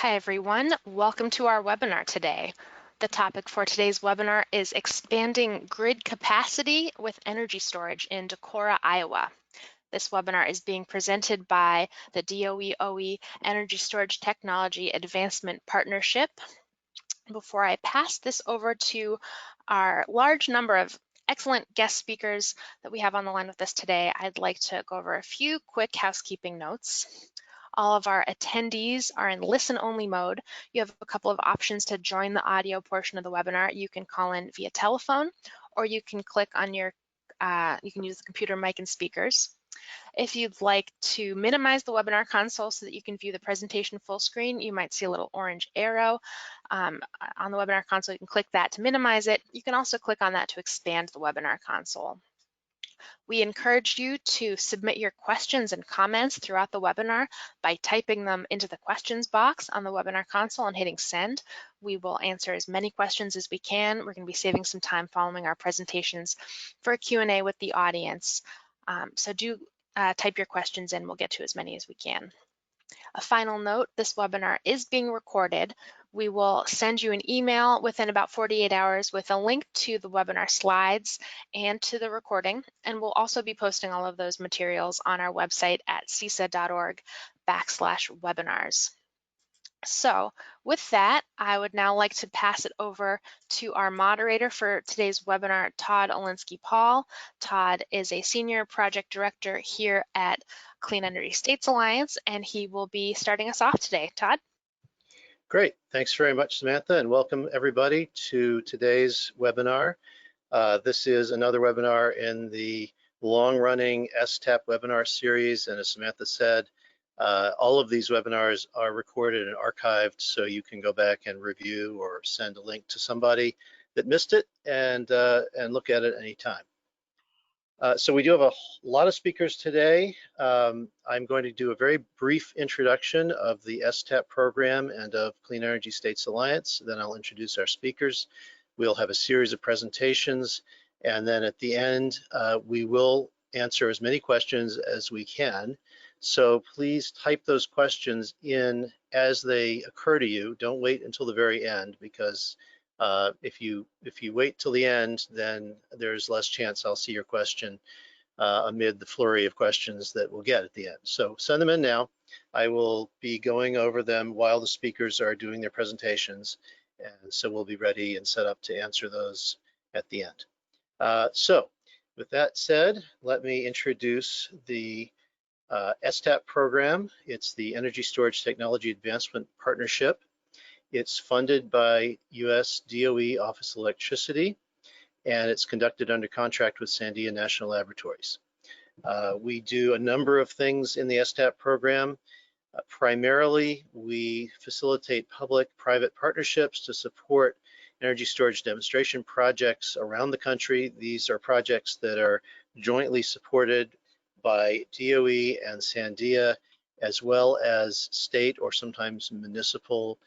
Hi everyone, welcome to our webinar today. The topic for today's webinar is expanding grid capacity with energy storage in Decorah, Iowa. This webinar is being presented by the DOE Energy Storage Technology Advancement Partnership. Before I pass this over to our large number of excellent guest speakers that we have on the line with us today, I'd like to go over a few quick housekeeping notes. All of our attendees are in listen-only mode. You have a couple of options to join the audio portion of the webinar. You can call in via telephone, or you can click on you can use the computer mic and speakers. If you'd like to minimize the webinar console so that you can view the presentation full screen, you might see a little orange arrow on the webinar console. You can click that to minimize it. You can also click on that to expand the webinar console. We encourage you to submit your questions and comments throughout the webinar by typing them into the questions box on the webinar console and hitting send. We will answer as many questions as we can. We're going to be saving some time following our presentations for a Q&A with the audience. So do type your questions in. We'll get to as many as we can. A final note, this webinar is being recorded. We will send you an email within about 48 hours with a link to the webinar slides and to the recording, and we'll also be posting all of those materials on our website at cisa.org/webinars. So with that, I would now like to pass it over to our moderator for today's webinar, Todd Olinsky-Paul. Todd is a Senior Project Director here at Clean Energy States Alliance, and he will be starting us off today. Todd? Great, thanks very much, Samantha, and welcome everybody to today's webinar. This is another webinar in the long-running STAP webinar series, and as Samantha said, all of these webinars are recorded and archived, so you can go back and review or send a link to somebody that missed it and look at it anytime. So we do have a lot of speakers today. I'm going to do a very brief introduction of the STAP program and of Clean Energy States Alliance. Then I'll introduce our speakers. We'll have a series of presentations, and then at the end, we will answer as many questions as we can. So please type those questions in as they occur to you. Don't wait until the very end, because if you wait till the end, then there's less chance I'll see your question amid the flurry of questions that we'll get at the end. So send them in now. I will be going over them while the speakers are doing their presentations, and so we'll be ready and set up to answer those at the end. So with that said, let me introduce the STAP program. It's the Energy Storage Technology Advancement Partnership. It's funded by US DOE Office of Electricity, and it's conducted under contract with Sandia National Laboratories. We do a number of things in the STAP program. Primarily, we facilitate public-private partnerships to support energy storage demonstration projects around the country. These are projects that are jointly supported by DOE and Sandia, as well as state or sometimes municipal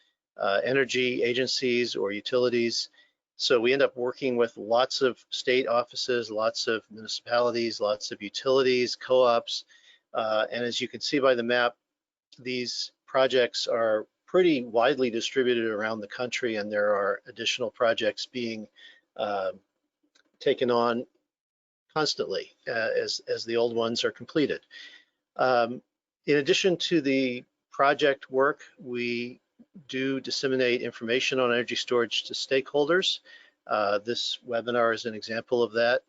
energy agencies or utilities. So we end up working with lots of state offices, lots of municipalities, lots of utilities, co-ops, and as you can see by the map, these projects are pretty widely distributed around the country, and there are additional projects being taken on constantly as the old ones are completed. In addition to the project work, we do disseminate information on energy storage to stakeholders. This webinar is an example of that.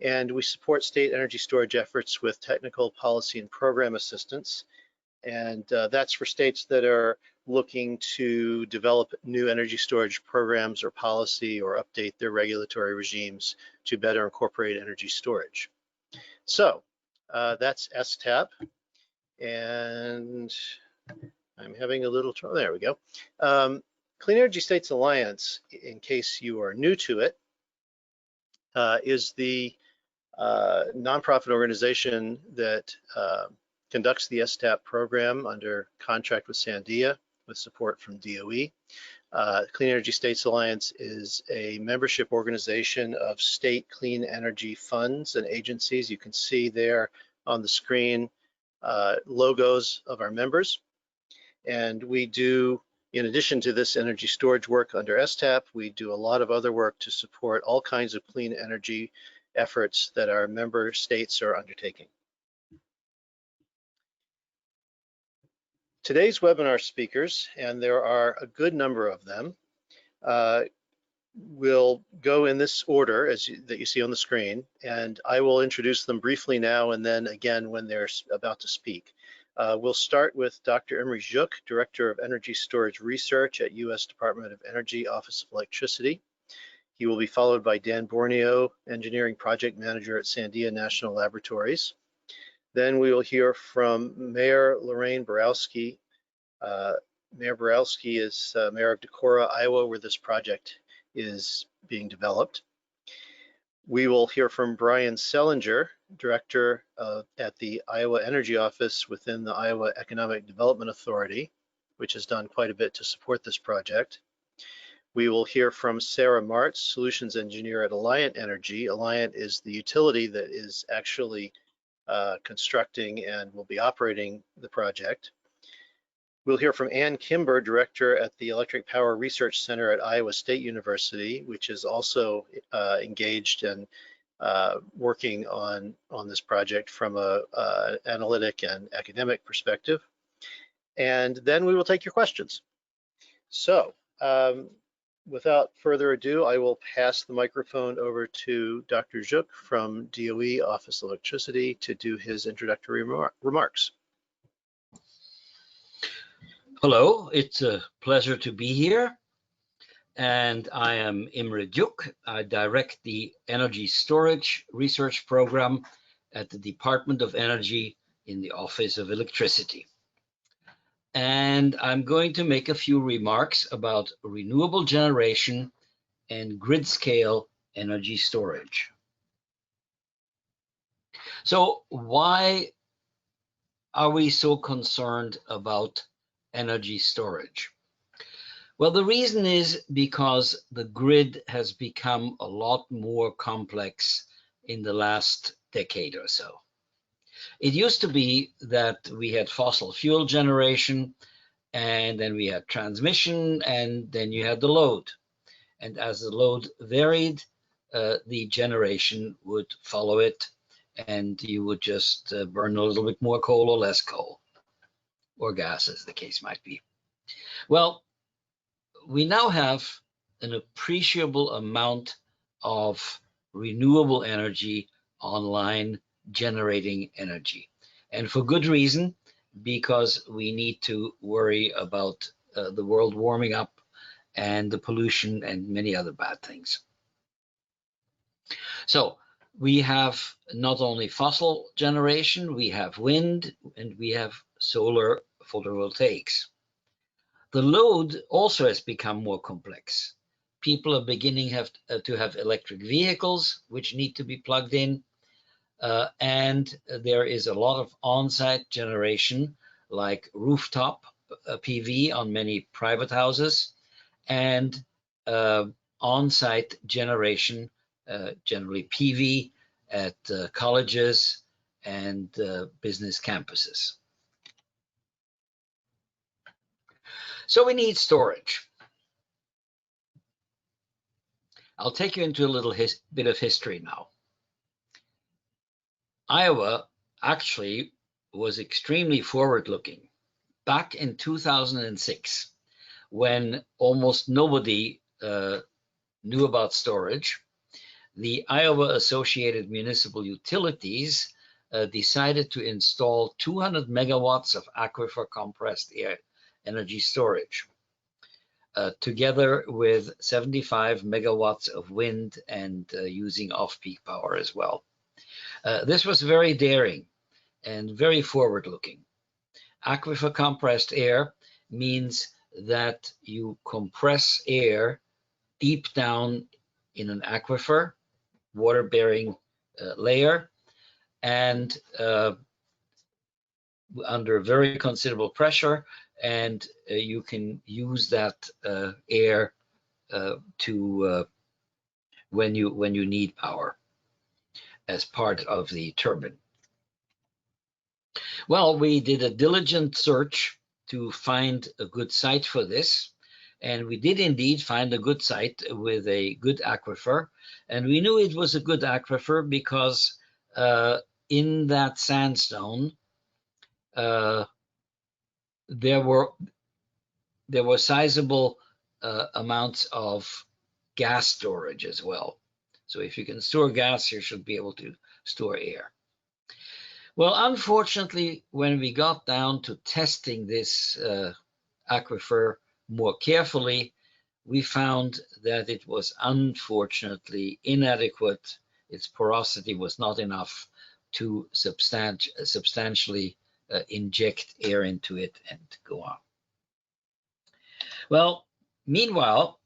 And we support state energy storage efforts with technical policy and program assistance. And that's for states that are looking to develop new energy storage programs or policy or update their regulatory regimes to better incorporate energy storage. So that's STAP. And I'm having a little trouble. There we go. Clean Energy States Alliance, in case you are new to it, is the nonprofit organization that conducts the STAP program under contract with Sandia with support from DOE. Clean Energy States Alliance is a membership organization of state clean energy funds and agencies. You can see there on the screen logos of our members. And we do In addition to this energy storage work under STAP, we do a lot of other work to support all kinds of clean energy efforts that our member states are undertaking. Today's webinar speakers, and there are a good number of them, will go in this order that you see on the screen, and I will introduce them briefly now and then again when they're about to speak. We'll start with Dr. Imre Juk, Director of Energy Storage Research at U.S. Department of Energy, Office of Electricity. He will be followed by Dan Borneo, Engineering Project Manager at Sandia National Laboratories. Then we will hear from Mayor Lorraine Borowski. Mayor Borowski is Mayor of Decorah, Iowa, where this project is being developed. We will hear from Brian Sellinger, Director at the Iowa Energy Office within the Iowa Economic Development Authority, which has done quite a bit to support this project. We will hear from Sarah Martz, Solutions Engineer at Alliant Energy. Alliant is the utility that is actually constructing and will be operating the project. We'll hear from Ann Kimber, Director at the Electric Power Research Center at Iowa State University, which is also engaged and working on this project from an analytic and academic perspective. And then we will take your questions. So without further ado, I will pass the microphone over to Dr. Juk from DOE Office of Electricity to do his introductory remarks. Hello, it's a pleasure to be here. And I am Imre Juk. I direct the Energy Storage Research Program at the Department of Energy in the Office of Electricity. And I'm going to make a few remarks about renewable generation and grid-scale energy storage. So why are we so concerned about energy storage? Well, the reason is because the grid has become a lot more complex in the last decade or so. It used to be that we had fossil fuel generation, and then we had transmission, and then you had the load. And as the load varied, the generation would follow it, and you would just burn a little bit more coal or less coal, or gas, as the case might be. Well, we now have an appreciable amount of renewable energy online generating energy. And for good reason, because we need to worry about the world warming up and the pollution and many other bad things. So we have not only fossil generation, we have wind, and we have solar photovoltaics. The load also has become more complex. People are beginning to have electric vehicles, which need to be plugged in. And there is a lot of on-site generation, like rooftop PV on many private houses, and on-site generation, generally PV at colleges and business campuses. So we need storage. I'll take you into a little bit of history now. Iowa actually was extremely forward-looking. Back in 2006, when almost nobody knew about storage, the Iowa Associated Municipal Utilities decided to install 200 megawatts of aquifer compressed air energy storage, together with 75 megawatts of wind and using off-peak power as well. This was very daring and very forward-looking. Aquifer compressed air means that you compress air deep down in an aquifer, water-bearing layer, and under very considerable pressure, and you can use that air to when you need power as part of the turbine. Well, we did a diligent search to find a good site for this. And we did indeed find a good site with a good aquifer. And we knew it was a good aquifer because in that sandstone, there were sizable amounts of gas storage as well. So if you can store gas, you should be able to store air. Well, unfortunately, when we got down to testing this aquifer more carefully, we found that it was unfortunately inadequate. Its porosity was not enough to substantially inject air into it and go on. Well, meanwhile,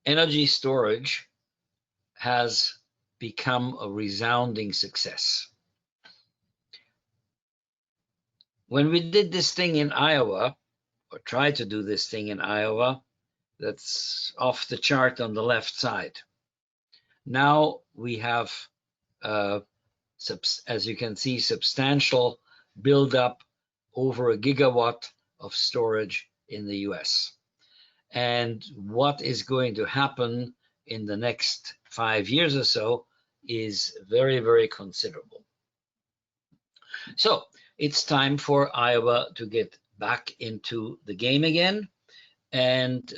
energy storage has become a resounding success. When we did this thing in Iowa, or tried to do this thing in Iowa, that's off the chart on the left side. Now we have, as you can see, substantial buildup over a gigawatt of storage in the US. And what is going to happen in the next 5 years or so is very, very considerable. So it's time for Iowa to get back into the game again and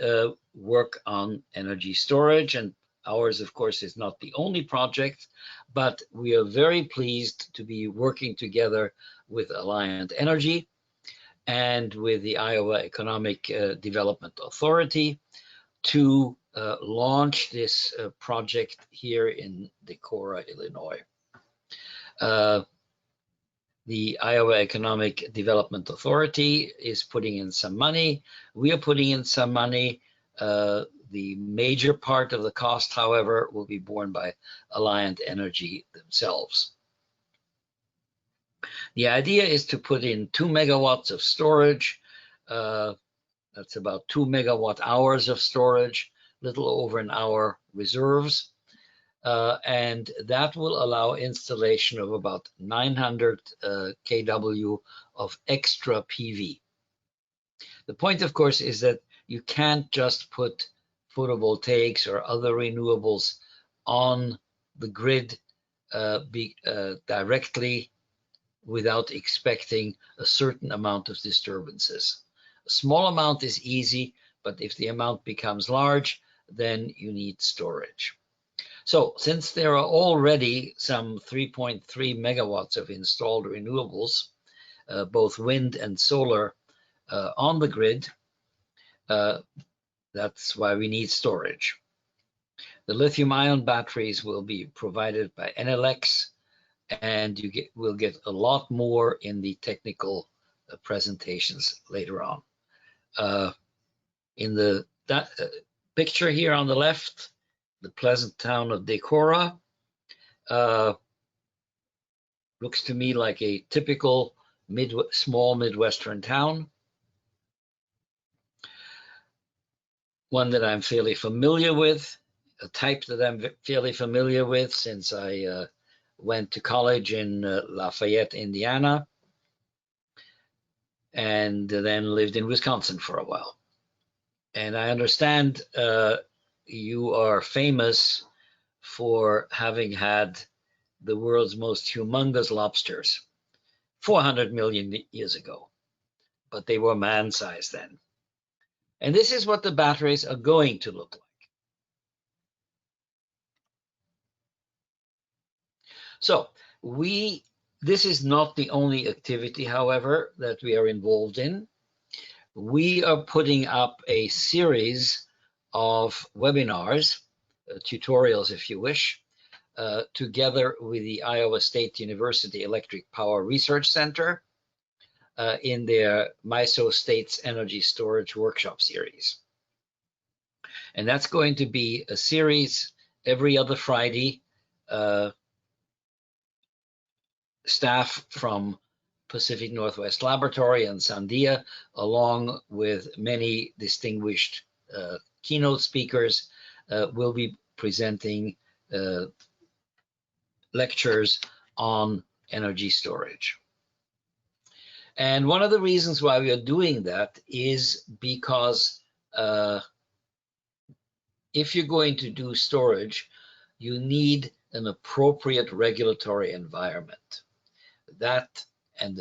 work on energy storage. And ours, of course, is not the only project, but we are very pleased to be working together with Alliant Energy and with the Iowa Economic Development Authority to launch this project here in Decorah, Illinois. The Iowa Economic Development Authority is putting in some money. We are putting in some money. The major part of the cost, however, will be borne by Alliant Energy themselves. The idea is to put in 2 megawatts of storage. That's about 2 megawatt hours of storage, little over an hour reserves. And that will allow installation of about 900 kW of extra PV. The point, of course, is that you can't just put photovoltaics or other renewables on the grid directly without expecting a certain amount of disturbances. A small amount is easy, but if the amount becomes large, then you need storage. So since there are already some 3.3 megawatts of installed renewables, both wind and solar on the grid, that's why we need storage. The lithium-ion batteries will be provided by Enelex, and you will get a lot more in the technical presentations later on. In the picture here on the left, the pleasant town of Decorah looks to me like a typical small Midwestern town. One that I'm fairly familiar with, a type that I'm fairly familiar with since I went to college in Lafayette, Indiana, and then lived in Wisconsin for a while. And I understand you are famous for having had the world's most humongous lobsters 400 million years ago, but they were man-sized then. And this is what the batteries are going to look like. So this is not the only activity, however, that we are involved in. We are putting up a series of webinars, tutorials if you wish, together with the Iowa State University Electric Power Research Center in their MISO States Energy Storage Workshop Series. And that's going to be a series every other Friday. Staff from Pacific Northwest Laboratory and Sandia, along with many distinguished keynote speakers, will be presenting lectures on energy storage. And one of the reasons why we are doing that is because if you're going to do storage, you need an appropriate regulatory environment. That and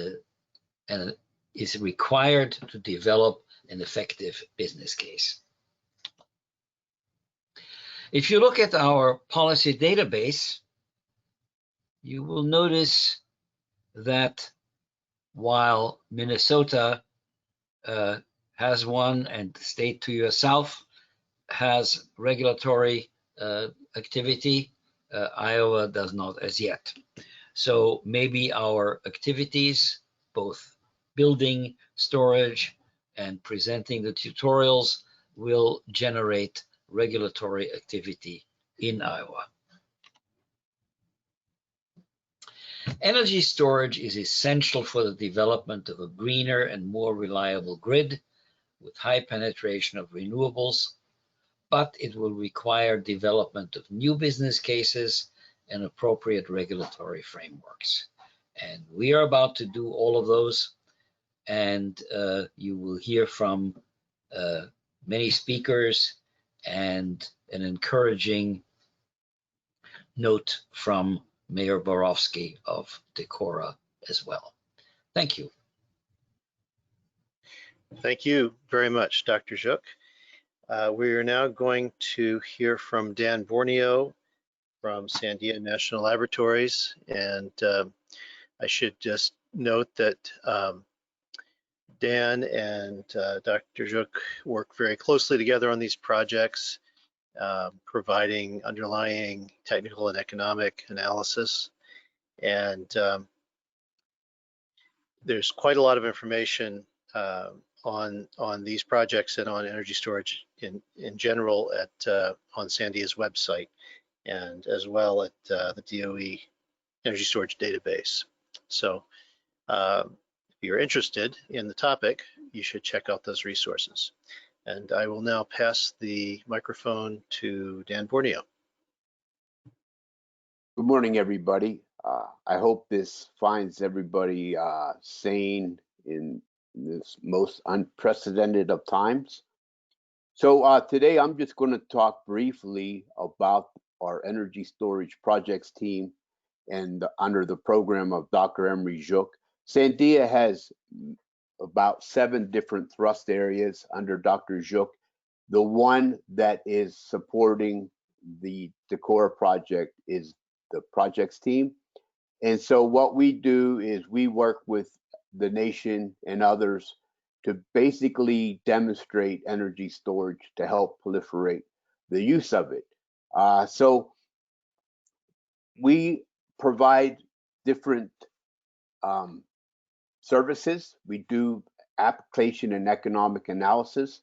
is required to develop an effective business case. If you look at our policy database, you will notice that while Minnesota has one and the state to your south has regulatory activity, Iowa does not as yet. So maybe our activities, both building, storage, and presenting the tutorials, will generate regulatory activity in Iowa. Energy storage is essential for the development of a greener and more reliable grid with high penetration of renewables, but it will require development of new business cases and appropriate regulatory frameworks. And we are about to do all of those, and you will hear from many speakers and an encouraging note from Mayor Borowski of Decorah as well. Thank you. Thank you very much, Dr. Zook. We are now going to hear from Dan Borneo from Sandia National Laboratories. And I should just note that Dan and Dr. Zook work very closely together on these projects, providing underlying technical and economic analysis. And there's quite a lot of information on these projects and on energy storage in general on Sandia's website, and as well at the DOE Energy Storage Database. So if you're interested in the topic, you should check out those resources. And I will now pass the microphone to Dan Borneo. Good morning, everybody. I hope this finds everybody sane in this most unprecedented of times. So today I'm just going to talk briefly about our energy storage projects team and under the program of Dr. Emery Zook. Sandia has about 7 different thrust areas under Dr. Zook. The one that is supporting the Decorah project is the projects team. And so what we do is we work with the nation and others to basically demonstrate energy storage to help proliferate the use of it. So we provide different services. We do application and economic analysis.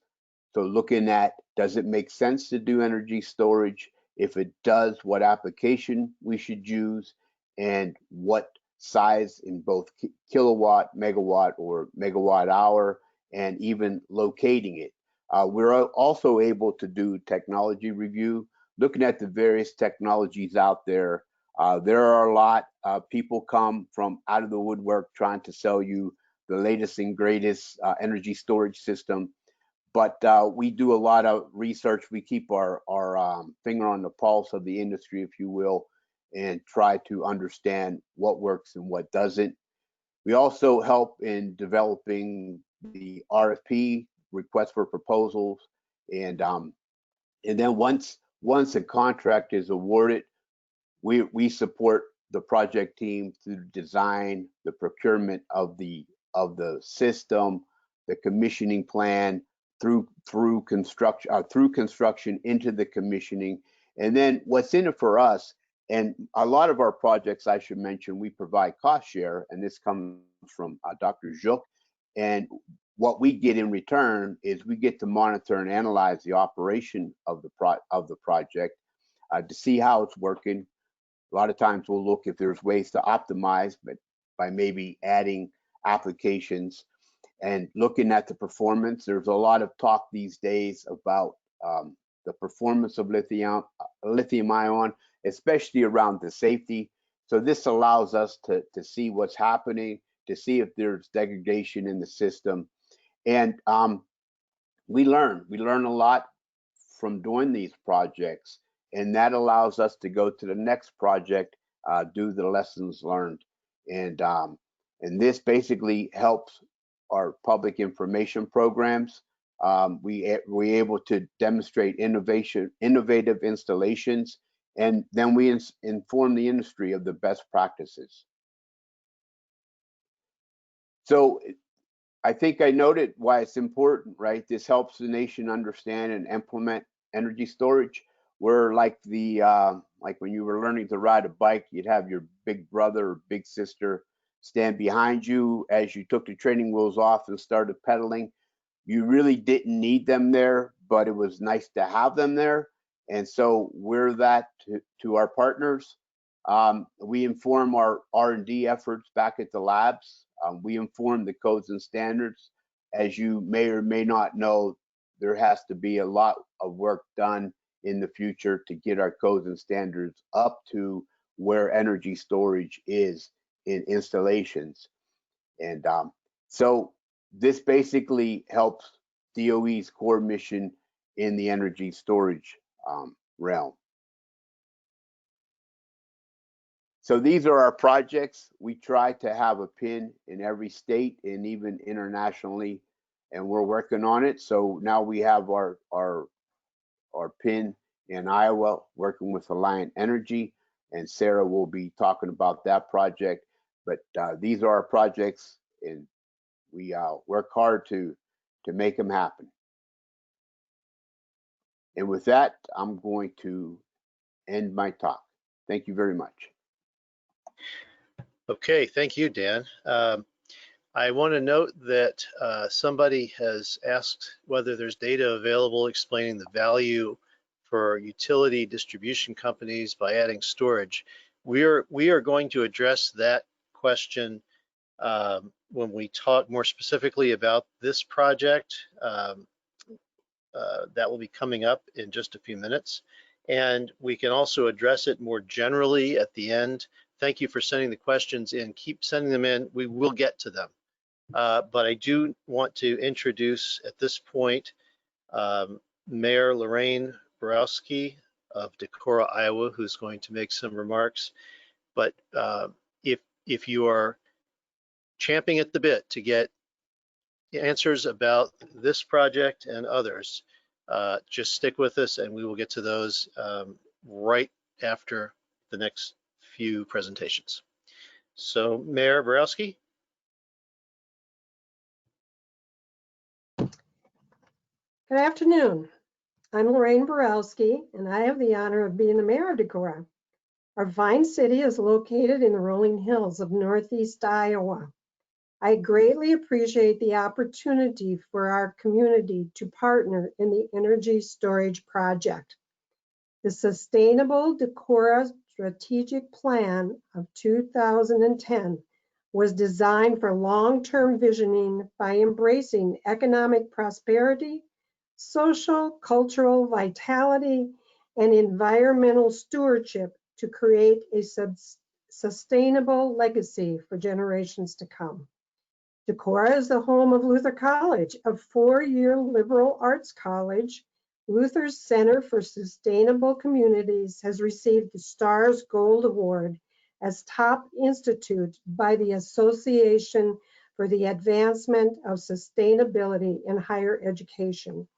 So looking at, does it make sense to do energy storage? If it does, what application we should use and what size in both kilowatt, megawatt, or megawatt hour, and even locating it. We're also able to do technology review, looking at the various technologies out there. There are a lot of people come from out of the woodwork trying to sell you the latest and greatest energy storage system. But we do a lot of research. We keep our finger on the pulse of the industry, if you will, and try to understand what works and what doesn't. We also help in developing the RFP, request for proposals, and then once a contract is awarded, we support the project team through design, the procurement of the system, the commissioning plan, through construction into the commissioning. And then what's in it for us, and a lot of our projects, I should mention, we provide cost share, and this comes from Dr. Zook. And what we get in return is we get to monitor and analyze the operation of the project to see how it's working. A lot of times we'll look if there's ways to optimize, but by maybe adding applications and looking at the performance. There's a lot of talk these days about the performance of lithium ion, especially around the safety. So this allows us to see what's happening, to see if there's degradation in the system. And we learn a lot from doing these projects, and that allows us to go to the next project, do the lessons learned. And this basically helps our public information programs. We're able to demonstrate innovative installations, and then we inform the industry of the best practices. So I think I noted why it's important, right? This helps the nation understand and implement energy storage. We're like like when you were learning to ride a bike, you'd have your big brother or big sister stand behind you as you took the training wheels off and started pedaling. You really didn't need them there, but it was nice to have them there. And so we're that to our partners. We inform our R&D efforts back at the labs. We inform the codes and standards. As you may or may not know, there has to be a lot of work done in the future to get our codes and standards up to where energy storage is in installations. And so this basically helps DOE's core mission in the energy storage realm. So these are our projects. We try to have a pin in every state and even internationally, and we're working on it. So now we have our pin in Iowa, working with Alliant Energy, and Sarah will be talking about that project. But these are our projects, and we work hard to make them happen. And with that, I'm going to end my talk. Thank you very much. Okay, thank you, Dan. I want to note that somebody has asked whether there's data available explaining the value for utility distribution companies by adding storage. We are going to address that question when we talk more specifically about this project. That will be coming up in just a few minutes. And we can also address it more generally at the end. Thank you for sending the questions in. Keep sending them in. We will get to them. But I do want to introduce at this point Mayor Lorraine Borowski of Decorah, Iowa, who's going to make some remarks. But if you are champing at the bit to get answers about this project and others, just stick with us and we will get to those right after the next few presentations. So Mayor Borowski. Good afternoon. I'm Lorraine Borowski, and I have the honor of being the mayor of Decorah. Our fine city is located in the rolling hills of Northeast Iowa. I greatly appreciate the opportunity for our community to partner in the energy storage project. The Sustainable Decorah Strategic Plan of 2010 was designed for long-term visioning by embracing economic prosperity, social, cultural vitality, and environmental stewardship to create a sustainable legacy for generations to come. Decorah is the home of Luther College, a four-year liberal arts college. Luther's Center for Sustainable Communities has received the STARS Gold Award as top institute by the Association for the Advancement of Sustainability in Higher Education.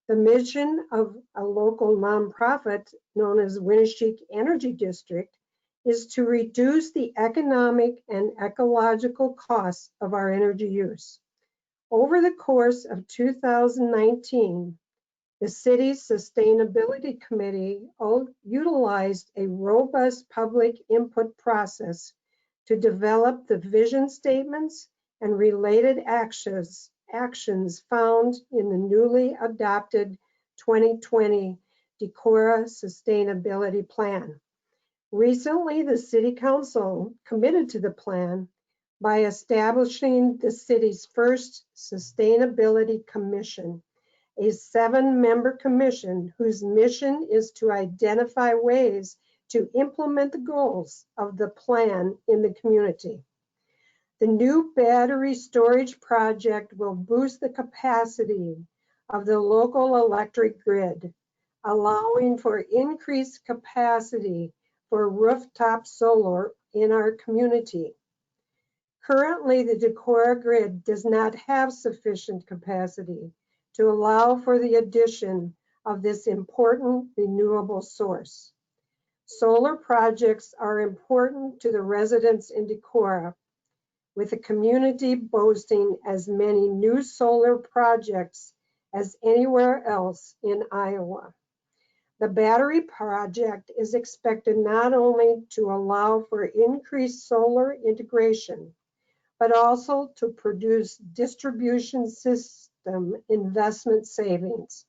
The mission of a local nonprofit known as Winneshiek Energy District is to reduce the economic and ecological costs of our energy use. Over the course of 2019, the city's Sustainability Committee utilized a robust public input process to develop the vision statements and related actions found in the newly adopted 2020 Decorah Sustainability Plan. Recently, the City Council committed to the plan by establishing the city's first Sustainability Commission, a 7-member commission whose mission is to identify ways to implement the goals of the plan in the community. The new battery storage project will boost the capacity of the local electric grid, allowing for increased capacity for rooftop solar in our community. Currently, the Decorah grid does not have sufficient capacity to allow for the addition of this important renewable source. Solar projects are important to the residents in Decorah, with the community boasting as many new solar projects as anywhere else in Iowa. The battery project is expected not only to allow for increased solar integration, but also to produce distribution system investment savings.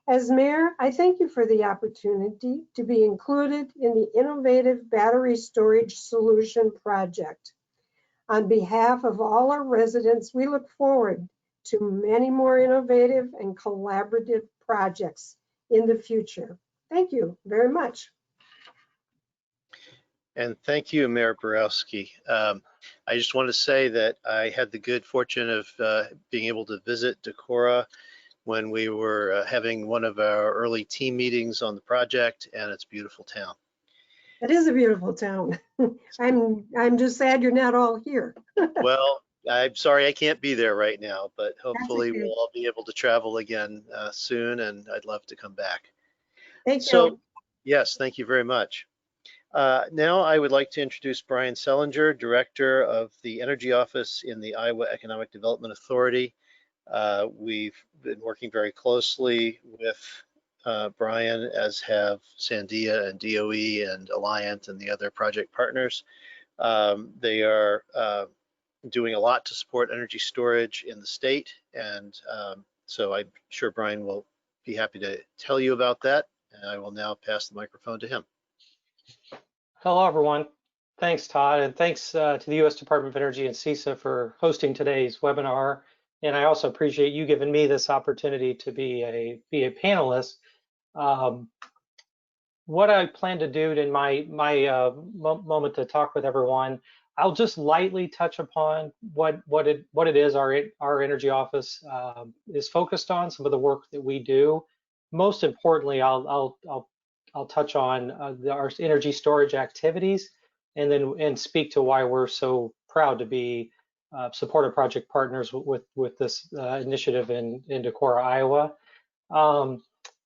As mayor, I thank you for the opportunity to be included in the innovative battery storage solution project. On behalf of all our residents, we look forward to many more innovative and collaborative projects in the future. Thank you very much. And thank you, Mayor Borowski. I just want to say that I had the good fortune of being able to visit Decorah when we were having one of our early team meetings on the project, and it's a beautiful town. It is a beautiful town. I'm just sad you're not all here. Well, I'm sorry I can't be there right now, but hopefully okay. we'll all be able to travel again soon, and I'd love to come back. Thank So, you. yes, thank you very much. Now I would like to introduce Brian Sellinger, Director of the Energy Office in the Iowa Economic Development Authority. We've been working very closely with Brian, as have Sandia and DOE and Alliant and the other project partners. They are doing a lot to support energy storage in the state, and so I'm sure Brian will be happy to tell you about that, and I will now pass the microphone to him. Hello, everyone. Thanks, Todd, and thanks to the U.S. Department of Energy and CISA for hosting today's webinar. And I also appreciate you giving me this opportunity to be a panelist. What I plan to do in my moment to talk with everyone, I'll just lightly touch upon what it is our energy office is focused on, some of the work that we do. Most importantly, I'll touch on our energy storage activities, and speak to why we're so proud to be supportive project partners with this initiative in Decorah, Iowa.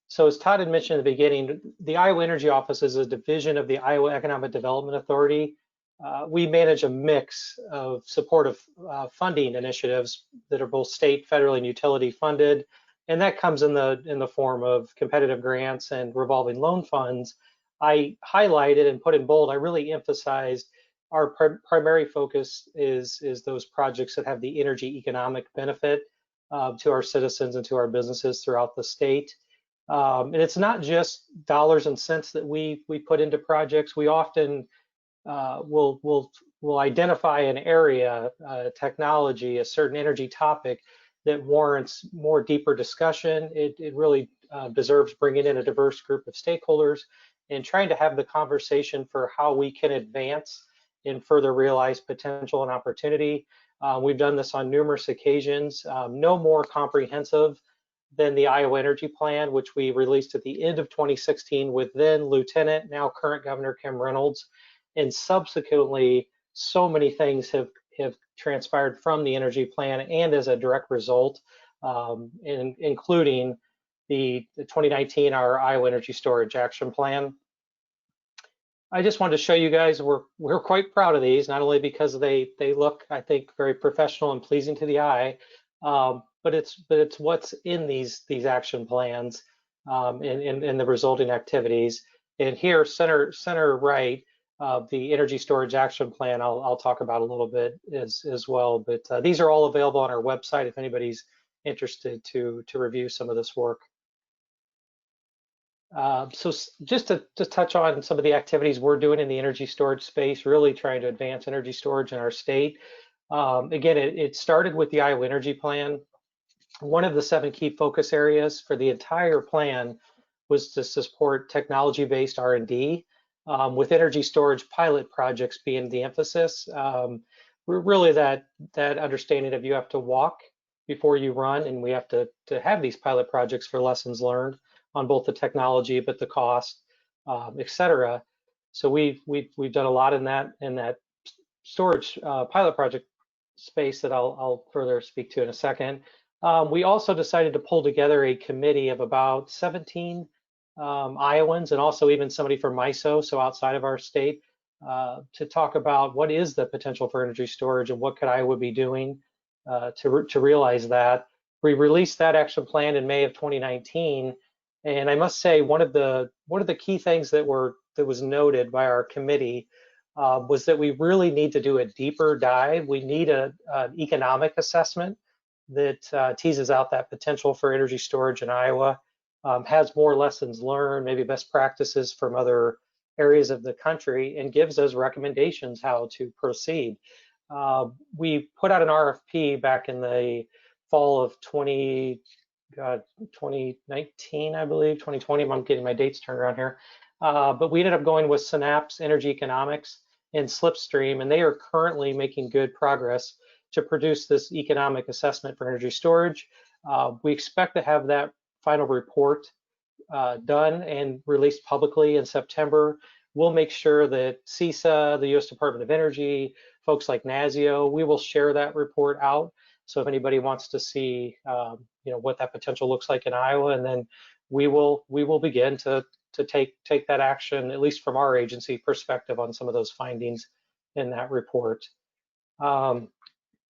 So as Todd had mentioned at the beginning, the Iowa Energy Office is a division of the Iowa Economic Development Authority. We manage a mix of supportive funding initiatives that are both state, federal, and utility funded, and that comes in the form of competitive grants and revolving loan funds. I highlighted and put in bold, I really emphasized our primary focus is those projects that have the energy economic benefit to our citizens and to our businesses throughout the state. And it's not just dollars and cents that we put into projects. We often will identify an area, technology, a certain energy topic that warrants more deeper discussion. It really deserves bringing in a diverse group of stakeholders and trying to have the conversation for how we can advance and further realize potential and opportunity. We've done this on numerous occasions, no more comprehensive than the Iowa Energy Plan, which we released at the end of 2016 with then Lieutenant, now current Governor Kim Reynolds. And subsequently, so many things have transpired from the energy plan and as a direct result, including the 2019, our Iowa Energy Storage Action Plan. I just wanted to show you guys we're quite proud of these, not only because they look, I think, very professional and pleasing to the eye, but it's what's in these action plans and the resulting activities. And here, center right, the Energy Storage Action Plan, I'll talk about a little bit as well. But these are all available on our website if anybody's interested to review some of this work. So just to touch on some of the activities we're doing in the energy storage space, really trying to advance energy storage in our state. Again, it started with the Iowa Energy Plan. One of the 7 key focus areas for the entire plan was to support technology-based R&D, with energy storage pilot projects being the emphasis. really that understanding of you have to walk before you run, and we have to have these pilot projects for lessons learned on both the technology, but the cost, et cetera. So we've done a lot in that storage pilot project space that I'll further speak to in a second. We also decided to pull together a committee of about 17 Iowans and also even somebody from MISO, so outside of our state, to talk about what is the potential for energy storage and what could Iowa be doing to realize that. We released that action plan in May of 2019, and I must say one of the key things that was noted by our committee was that we really need to do a deeper dive. We need an economic assessment that teases out that potential for energy storage in Iowa, has more lessons learned, maybe best practices from other areas of the country, and gives us recommendations how to proceed. We put out an RFP back in the fall of 2019, I believe, 2020. I'm getting my dates turned around here. But we ended up going with Synapse Energy Economics and Slipstream, and they are currently making good progress to produce this economic assessment for energy storage. We expect to have that final report done and released publicly in September. We'll make sure that CISA, the U.S. Department of Energy, folks like NASIO, we will share that report out. So if anybody wants to see, what that potential looks like in Iowa, and then we will begin to take that action, at least from our agency perspective, on some of those findings in that report.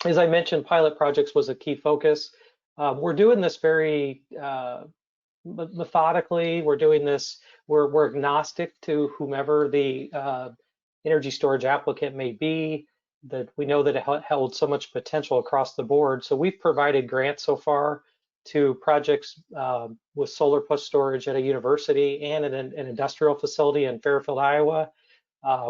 As I mentioned, pilot projects was a key focus. We're doing this very methodically. We're doing this, we're agnostic to whomever the energy storage applicant may be, that we know that it held so much potential across the board. So we've provided grants so far to projects with solar plus storage at a university and at an industrial facility in Fairfield, Iowa.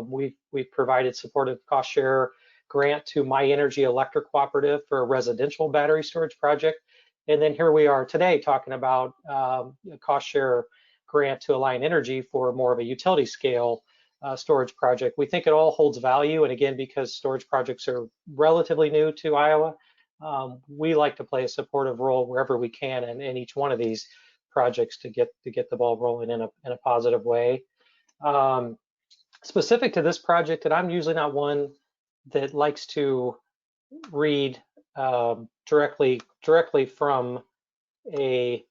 We've provided supportive cost share grant to My Energy Electric Cooperative for a residential battery storage project. And then here we are today talking about a cost share grant to Alliant Energy for more of a utility scale storage project. We think it all holds value. And again, because storage projects are relatively new to Iowa, we like to play a supportive role wherever we can in each one of these projects to get the ball rolling in a positive way. Specific to this project, and I'm usually not one that likes to read directly from a,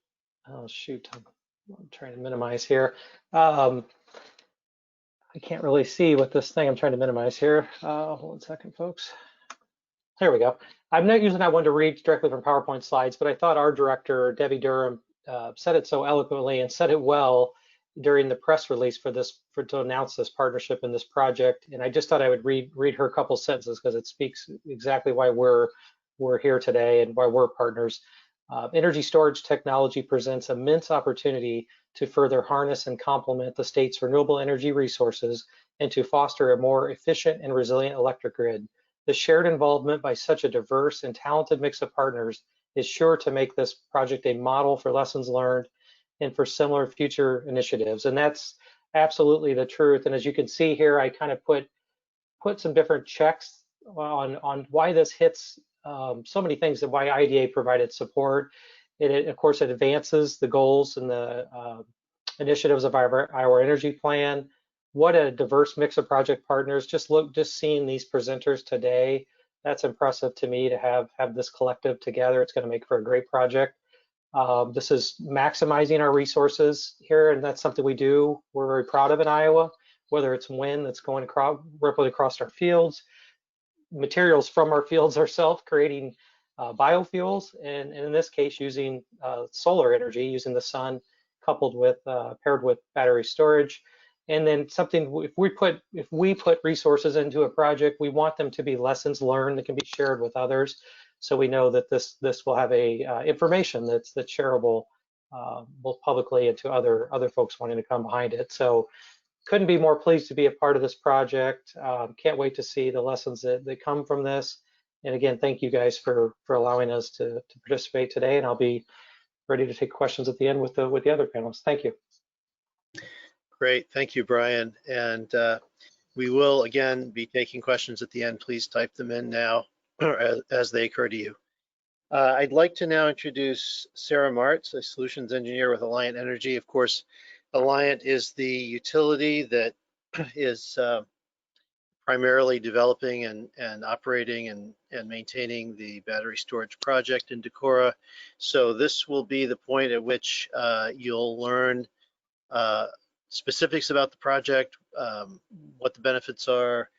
oh shoot, I'm trying to minimize here. I can't really see what this thing I'm trying to minimize here. Hold on a second, folks. There we go. I'm not usually not one to read directly from PowerPoint slides, but I thought our director, Debbie Durham, said it so eloquently and said it well during the press release to announce this partnership and this project. And I just thought I would read her a couple sentences because it speaks exactly why we're here today and why we're partners. Energy storage technology presents immense opportunity to further harness and complement the state's renewable energy resources and to foster a more efficient and resilient electric grid. The shared involvement by such a diverse and talented mix of partners is sure to make this project a model for lessons learned and for similar future initiatives. And that's absolutely the truth. And as you can see here, I kind of put some different checks on why this hits so many things, and why IDA provided support. Of course, it advances the goals and the initiatives of our energy plan. What a diverse mix of project partners. Just seeing these presenters today, that's impressive to me to have this collective together. It's going to make for a great project. This is maximizing our resources here, and that's something we do. We're very proud of in Iowa, whether it's wind that's going rippling across our fields, materials from our fields ourselves, creating biofuels, and in this case, using solar energy, using the sun coupled with paired with battery storage. And then something, if we put resources into a project, we want them to be lessons learned that can be shared with others. So we know that this will have a information that's shareable both publicly and to other folks wanting to come behind it. So couldn't be more pleased to be a part of this project. Can't wait to see the lessons that come from this. And again, thank you guys for allowing us to participate today. And I'll be ready to take questions at the end with the other panelists. Thank you. Great, thank you, Brian. And We will again be taking questions at the end. Please type them in now or as they occur to you. I'd like to now introduce Sarah Martz, a solutions engineer with Alliant Energy. Of course, Alliant is the utility that is primarily developing and operating and maintaining the battery storage project in Decorah. So this will be the point at which you'll learn specifics about the project, what the benefits are,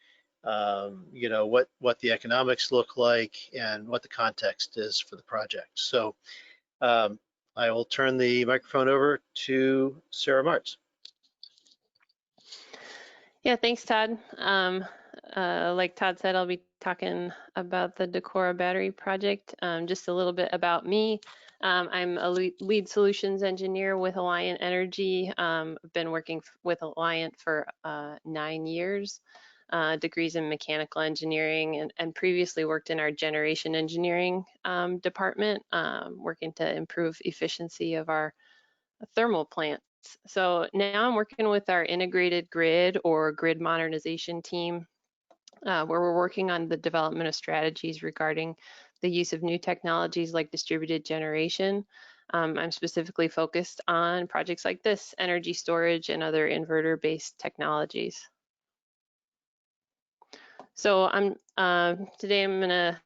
you know, what the economics look like, and what the context is for the project. So I will turn the microphone over to Sarah Martz. Yeah, thanks, Todd. Like Todd said, I'll be talking about the Decorah battery project. Just a little bit about me. I'm a lead solutions engineer with Alliant Energy. I've been working with Alliant for 9 years, degrees in mechanical engineering, and previously worked in our generation engineering department, working to improve efficiency of our thermal plants. So now I'm working with our integrated grid or grid modernization team, where we're working on the development of strategies regarding the use of new technologies like distributed generation. I'm specifically focused on projects like this, energy storage and other inverter-based technologies. So today I'm gonna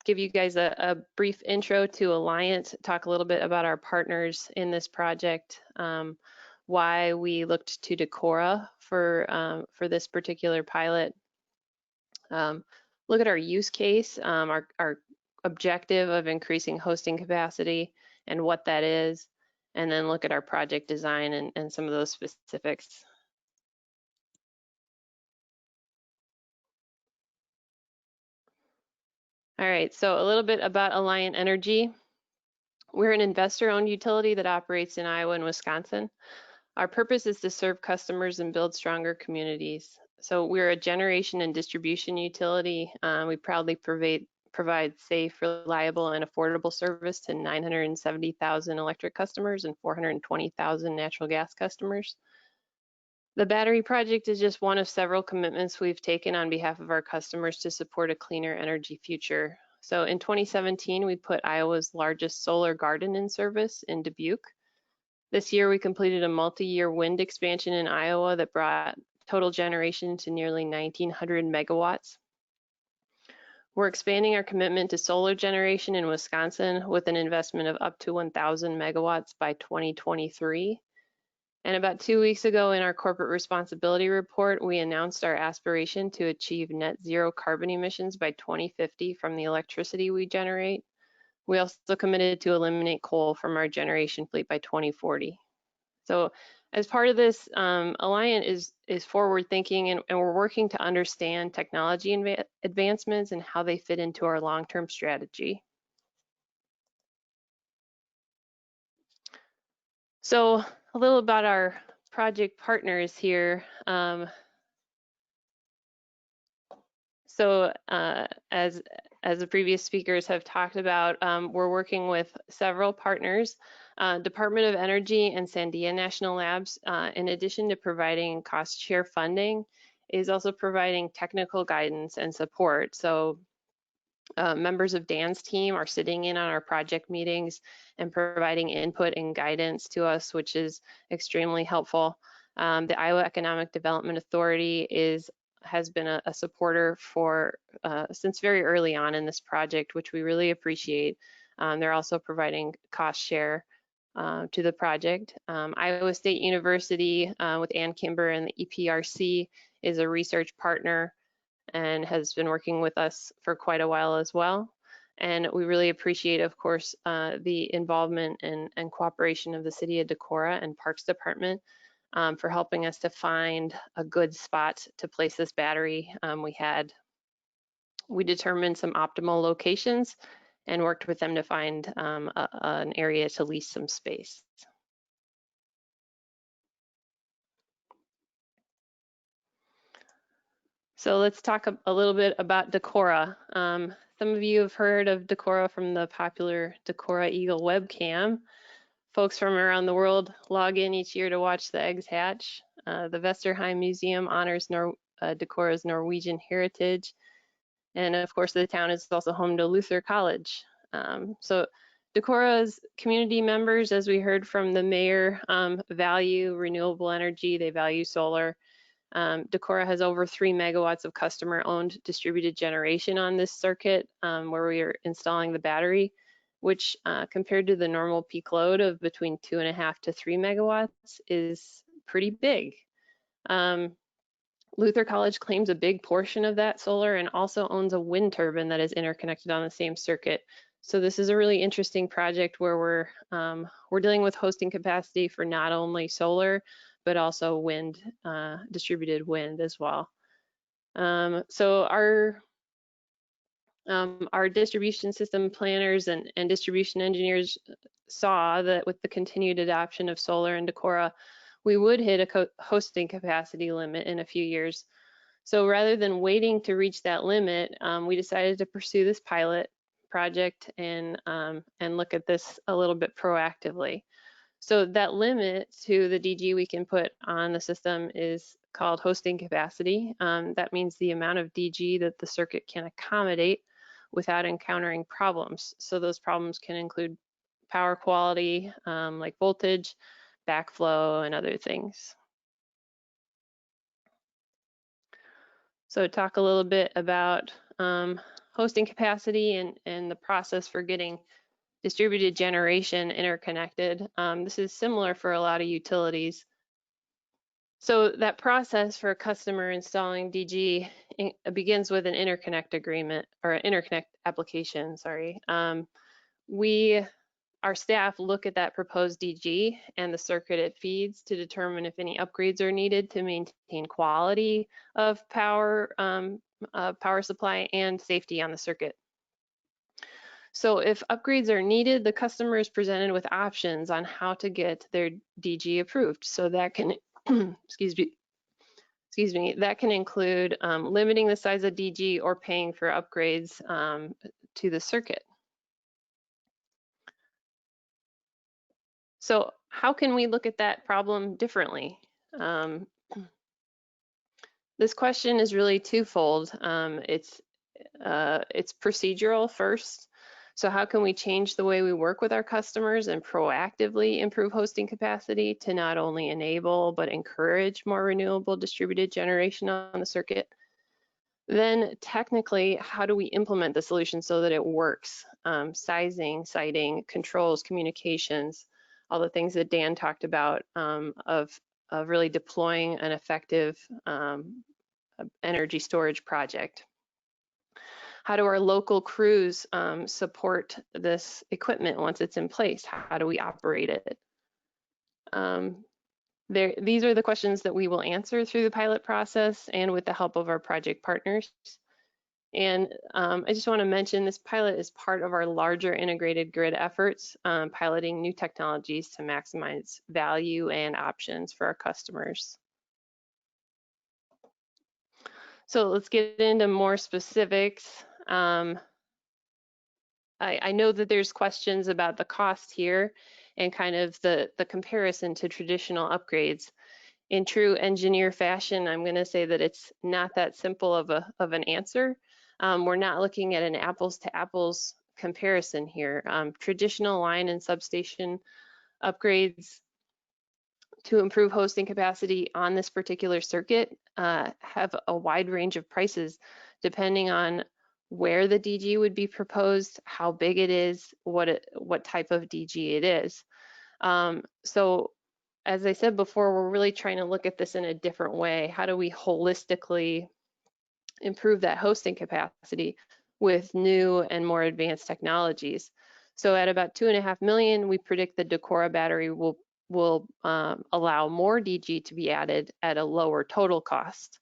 give you guys a brief intro to Alliant, talk a little bit about our partners in this project, why we looked to Decorah for this particular pilot, look at our use case, our objective of increasing hosting capacity and what that is, and then look at our project design and some of those specifics. All right, so a little bit about Alliant Energy. We're an investor-owned utility that operates in Iowa and Wisconsin. Our purpose is to serve customers and build stronger communities. So we're a generation and distribution utility. We proudly provide safe, reliable, and affordable service to 970,000 electric customers and 420,000 natural gas customers. The battery project is just one of several commitments we've taken on behalf of our customers to support a cleaner energy future. So in 2017, we put Iowa's largest solar garden in service in Dubuque. This year, we completed a multi-year wind expansion in Iowa that brought total generation to nearly 1,900 megawatts. We're expanding our commitment to solar generation in Wisconsin with an investment of up to 1,000 megawatts by 2023. And about 2 weeks ago in our corporate responsibility report, we announced our aspiration to achieve net zero carbon emissions by 2050 from the electricity we generate. We also committed to eliminate coal from our generation fleet by 2040. So as part of this, Alliant is forward thinking, and we're working to understand technology advancements and how they fit into our long-term strategy. So a little about our project partners here. As the previous speakers have talked about, we're working with several partners. Department of Energy and Sandia National Labs, in addition to providing cost share funding, is also providing technical guidance and support. So members of Dan's team are sitting in on our project meetings and providing input and guidance to us, which is extremely helpful. The Iowa Economic Development Authority has been a supporter for since very early on in this project, which we really appreciate. They're also providing cost share to the project. Iowa State University with Ann Kimber and the EPRC is a research partner and has been working with us for quite a while as well. And we really appreciate, of course, the involvement and cooperation of the City of Decorah and Parks Department for helping us to find a good spot to place this battery. We determined some optimal locations and worked with them to find an area to lease some space. So let's talk a little bit about Decorah. Some of you have heard of Decorah from the popular Decorah Eagle webcam. Folks from around the world log in each year to watch the eggs hatch. The Vesterheim Museum honors Decorah's Norwegian heritage. And of course, the town is also home to Luther College. So Decorah's community members, as we heard from the mayor, value renewable energy. They value solar. Decorah has over 3 megawatts of customer-owned distributed generation on this circuit where we are installing the battery, which compared to the normal peak load of between 2.5 to 3 megawatts is pretty big. Luther College claims a big portion of that solar and also owns a wind turbine that is interconnected on the same circuit. So this is a really interesting project where we're dealing with hosting capacity for not only solar, but also wind, distributed wind as well. So our distribution system planners and distribution engineers saw that with the continued adoption of solar in Decorah, we would hit a hosting capacity limit in a few years. So rather than waiting to reach that limit, we decided to pursue this pilot project and look at this a little bit proactively. So that limit to the DG we can put on the system is called hosting capacity. That means the amount of DG that the circuit can accommodate without encountering problems. So those problems can include power quality, like voltage, backflow, and other things. So talk a little bit about hosting capacity and the process for getting distributed generation interconnected. This is similar for a lot of utilities. So that process for a customer installing DG begins with an interconnect agreement or an interconnect application, sorry. Our staff look at that proposed DG and the circuit it feeds to determine if any upgrades are needed to maintain quality of power, power supply and safety on the circuit. So if upgrades are needed, the customer is presented with options on how to get their DG approved. So that can, excuse me, that can include limiting the size of DG or paying for upgrades to the circuit. So how can we look at that problem differently? This question is really twofold. It's procedural first. So how can we change the way we work with our customers and proactively improve hosting capacity to not only enable but encourage more renewable distributed generation on the circuit? Then technically, how do we implement the solution so that it works? Sizing, siting, controls, communications, all the things that Dan talked about of really deploying an effective energy storage project. How do our local crews support this equipment once it's in place? How do we operate it? These are the questions that we will answer through the pilot process and with the help of our project partners. And I just want to mention this pilot is part of our larger integrated grid efforts, piloting new technologies to maximize value and options for our customers. So let's get into more specifics. I know that there's questions about the cost here and kind of the comparison to traditional upgrades. In true engineer fashion, I'm going to say that it's not that simple of an answer. We're not looking at an apples to apples comparison here. Traditional line and substation upgrades to improve hosting capacity on this particular circuit have a wide range of prices depending on where the DG would be proposed, how big it is, what type of DG it is. So as I said before, we're really trying to look at this in a different way. How do we holistically improve that hosting capacity with new and more advanced technologies? So at about 2.5 million, we predict the Decorah battery will allow more DG to be added at a lower total cost.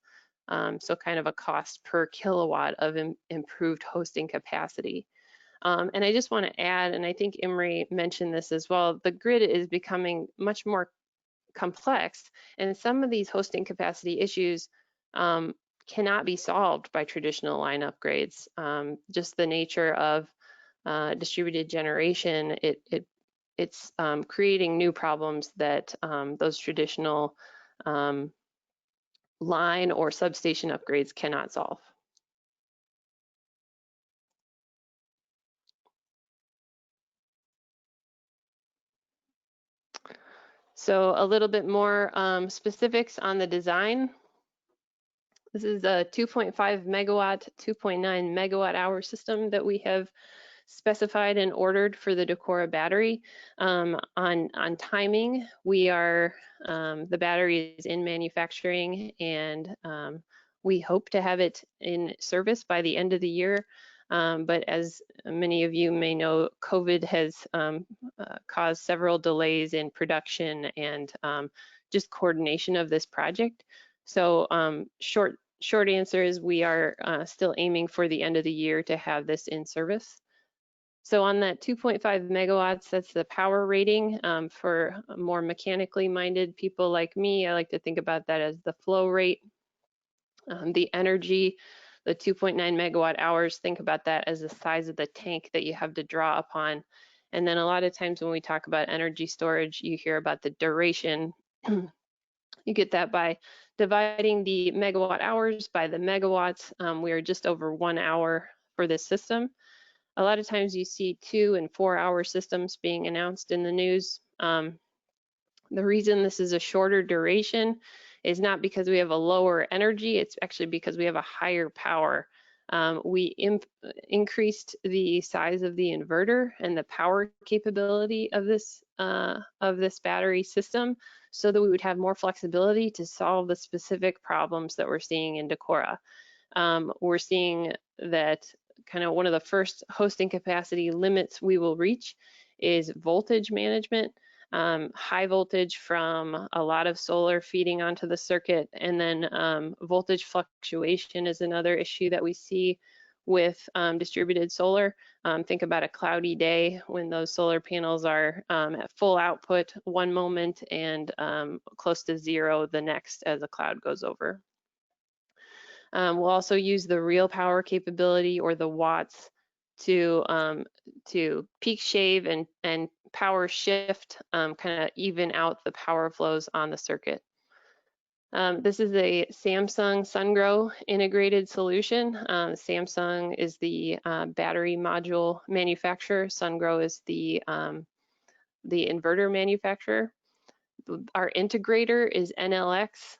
So kind of a cost per kilowatt of improved hosting capacity. And I just want to add, and I think Imre mentioned this as well, the grid is becoming much more complex, and some of these hosting capacity issues cannot be solved by traditional line upgrades. Just the nature of distributed generation, it's creating new problems that those traditional line or substation upgrades cannot solve. So a little bit more specifics on the design. This is a 2.5 megawatt, 2.9 megawatt hour system that we have specified and ordered for the Decorah battery. On timing, we are, the battery is in manufacturing, and we hope to have it in service by the end of the year. But as many of you may know, COVID has caused several delays in production and just coordination of this project. So short answer is we are still aiming for the end of the year to have this in service. So on that 2.5 megawatts, that's the power rating. For more mechanically minded people like me, I like to think about that as the flow rate. The energy, the 2.9 megawatt hours, think about that as the size of the tank that you have to draw upon. And then a lot of times when we talk about energy storage, you hear about the duration. You get that by dividing the megawatt hours by the megawatts. We are just over 1 hour for this system. A lot of times you see 2 and 4 hour systems being announced in the news. The reason this is a shorter duration is not because we have a lower energy, it's actually because we have a higher power. We increased the size of the inverter and the power capability of this battery system so that we would have more flexibility to solve the specific problems that we're seeing in Decorah. We're seeing that kind of one of the first hosting capacity limits we will reach is voltage management. High voltage from a lot of solar feeding onto the circuit, and then voltage fluctuation is another issue that we see with distributed solar. Think about a cloudy day when those solar panels are at full output one moment and close to zero the next as a cloud goes over. We'll also use the real power capability, or the watts, to peak shave and power shift, kind of even out the power flows on the circuit. This is a Samsung SunGrow integrated solution. Samsung is the battery module manufacturer. SunGrow is the inverter manufacturer. Our integrator is NLX.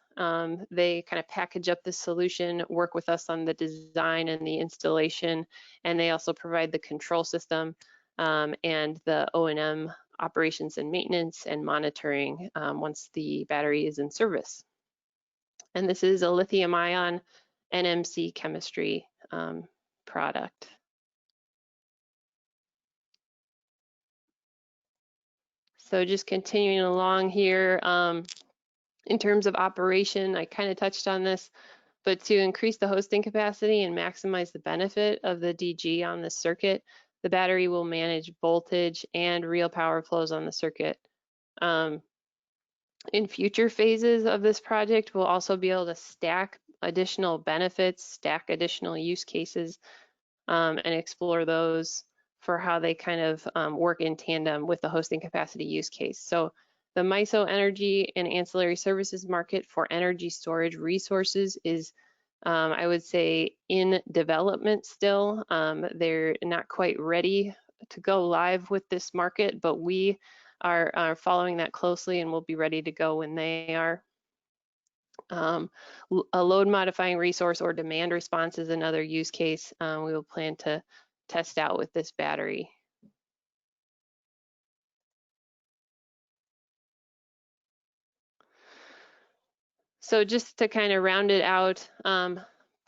They kind of package up the solution, work with us on the design and the installation, and they also provide the control system and the O&M operations and maintenance and monitoring once the battery is in service. And this is a lithium-ion NMC chemistry product. So just continuing along here, in terms of operation, I kind of touched on this, but to increase the hosting capacity and maximize the benefit of the DG on the circuit, the battery will manage voltage and real power flows on the circuit. In future phases of this project, we'll also be able to stack additional benefits, stack additional use cases, and explore those for how they kind of work in tandem with the hosting capacity use case. So the MISO energy and ancillary services market for energy storage resources is, I would say, in development still. They're not quite ready to go live with this market, but we are following that closely and we'll be ready to go when they are. A load modifying resource or demand response is another use case we will plan to test out with this battery. So just to kind of round it out,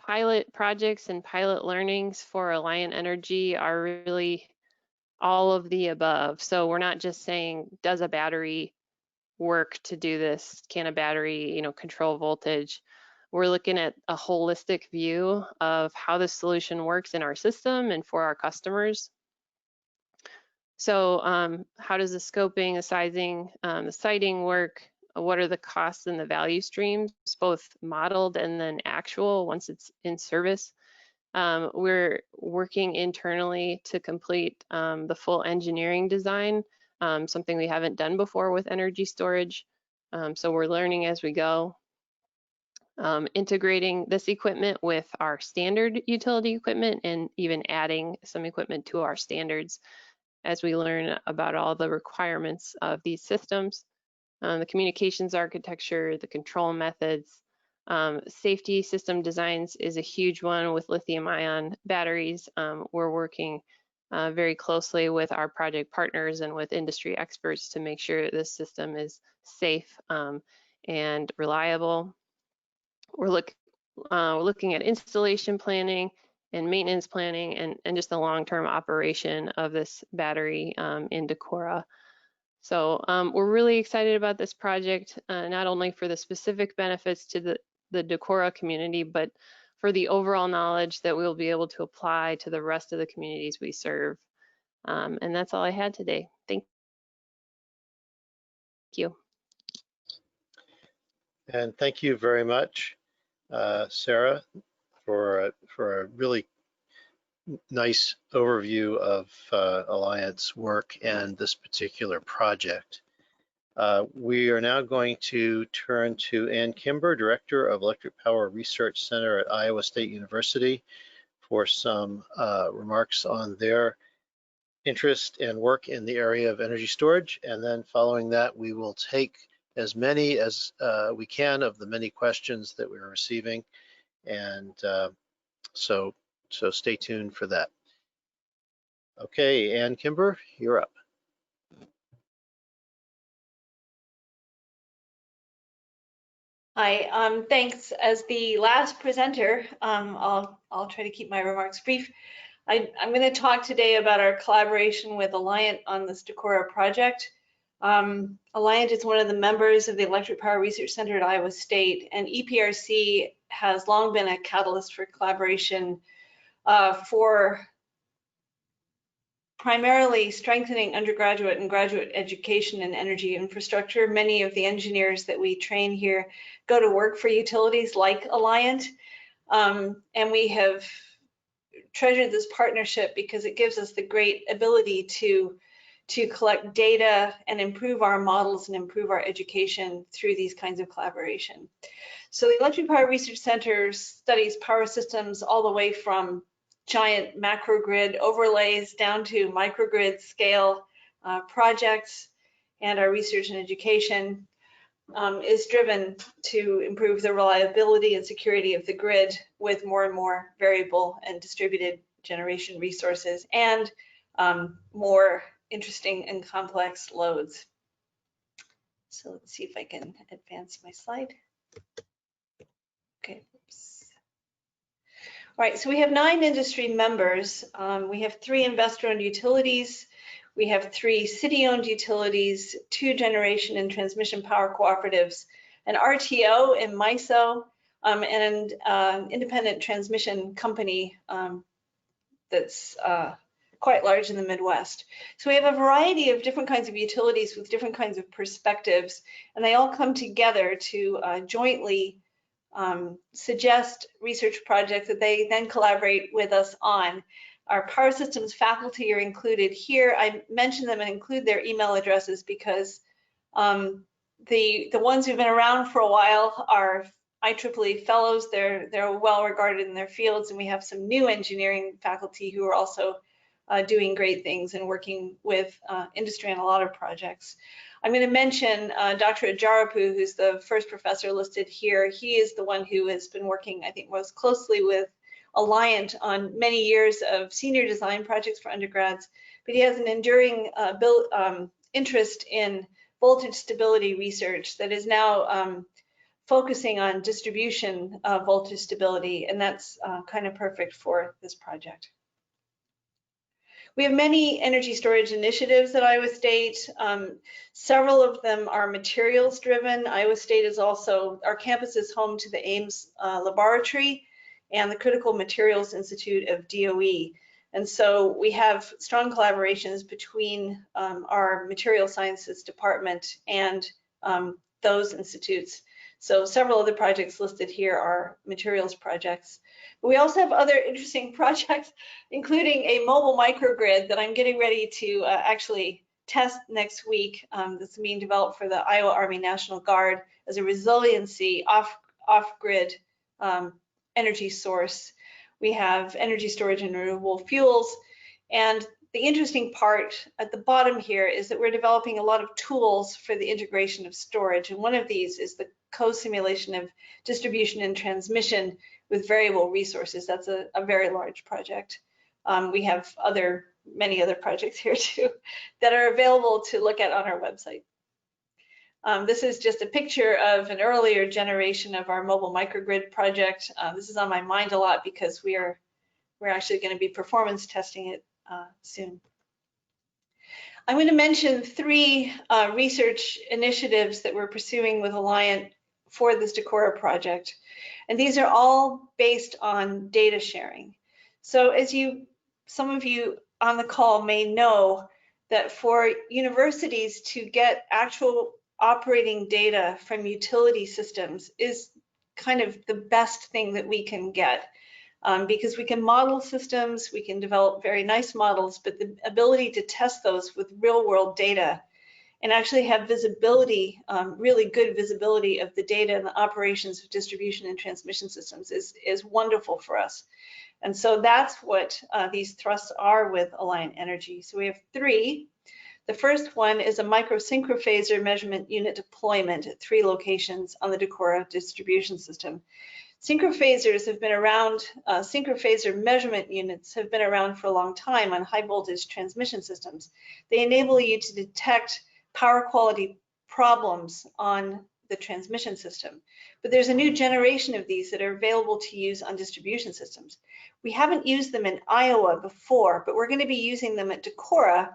pilot projects and pilot learnings for Alliant Energy are really all of the above. So we're not just saying, does a battery work to do this? Can a battery, control voltage? We're looking at a holistic view of how the solution works in our system and for our customers. So how does the scoping, the sizing, the siting work? What are the costs and the value streams, both modeled and then actual once it's in service? We're working internally to complete the full engineering design, something we haven't done before with energy storage. So we're learning as we go. integrating this equipment with our standard utility equipment and even adding some equipment to our standards as we learn about all the requirements of these systems, the communications architecture, the control methods. Safety system designs is a huge one with lithium-ion batteries. We're working very closely with our project partners and with industry experts to make sure this system is safe and reliable. We're looking at installation planning and maintenance planning and just the long-term operation of this battery in Decorah. So we're really excited about this project, not only for the specific benefits to the Decorah community, but for the overall knowledge that we'll be able to apply to the rest of the communities we serve. And that's all I had today. Thank you. And thank you very much, Sarah, for a really nice overview of Alliant's work and this particular project. We are now going to turn to Ann Kimber, Director of Electric Power Research Center at Iowa State University, for some remarks on their interest and work in the area of energy storage. And then following that, we will take as many as we can of the many questions that we're receiving. And so stay tuned for that. Okay, Ann Kimber, you're up. Hi, thanks. As the last presenter, I'll try to keep my remarks brief. I'm going to talk today about our collaboration with Alliant on this Decorah project. Alliant is one of the members of the Electric Power Research Center at Iowa State, and EPRC has long been a catalyst for collaboration for primarily strengthening undergraduate and graduate education in energy infrastructure. Many of the engineers that we train here go to work for utilities like Alliant, and we have treasured this partnership because it gives us the great ability to collect data and improve our models and improve our education through these kinds of collaboration. So the Electric Power Research Center studies power systems all the way from giant macrogrid overlays down to microgrid scale projects, and our research and education is driven to improve the reliability and security of the grid with more and more variable and distributed generation resources and more interesting and complex loads. So let's see if I can advance my slide. Okay. Oops. All right, so we have 9 industry members. We have 3 investor-owned utilities. We have 3 city-owned utilities, 2 generation and transmission power cooperatives, an RTO and MISO, and an independent transmission company that's quite large in the Midwest. So we have a variety of different kinds of utilities with different kinds of perspectives, and they all come together to jointly suggest research projects that they then collaborate with us on. Our power systems faculty are included here. I mention them and include their email addresses because the ones who've been around for a while are IEEE fellows. They're well regarded in their fields, and we have some new engineering faculty who are also doing great things and working with industry on a lot of projects. I'm going to mention Dr. Ajarapu, who's the first professor listed here. He is the one who has been working, I think, most closely with Alliant on many years of senior design projects for undergrads, but he has an enduring interest in voltage stability research that is now focusing on distribution voltage stability, and that's kind of perfect for this project. We have many energy storage initiatives at Iowa State. Several of them are materials driven. Iowa State is also, our campus is home to the Ames Laboratory and the Critical Materials Institute of DOE. And so we have strong collaborations between our material sciences department and those institutes. So several other projects listed here are materials projects. But we also have other interesting projects, including a mobile microgrid that I'm getting ready to actually test next week. That's being developed for the Iowa Army National Guard as a resiliency off-grid energy source. We have energy storage and renewable fuels. And the interesting part at the bottom here is that we're developing a lot of tools for the integration of storage. And one of these is the co-simulation of distribution and transmission with variable resources. That's a very large project. We have many other projects here too that are available to look at on our website. This is just a picture of an earlier generation of our mobile microgrid project. This is on my mind a lot because we're actually going to be performance testing it soon. I'm going to mention 3 research initiatives that we're pursuing with Alliant for this Decorah project. And these are all based on data sharing. So as some of you on the call may know, that for universities to get actual operating data from utility systems is kind of the best thing that we can get. Because we can model systems, we can develop very nice models, but the ability to test those with real world data and actually have visibility, really good visibility of the data and the operations of distribution and transmission systems is wonderful for us. And so that's what these thrusts are with Alliant Energy. So we have 3. The first one is a microsynchrophaser measurement unit deployment at 3 locations on the Decorah distribution system. Synchrophasers have been around, synchrophaser measurement units have been around for a long time on high voltage transmission systems. They enable you to detect power quality problems on the transmission system. But there's a new generation of these that are available to use on distribution systems. We haven't used them in Iowa before, but we're going to be using them at Decorah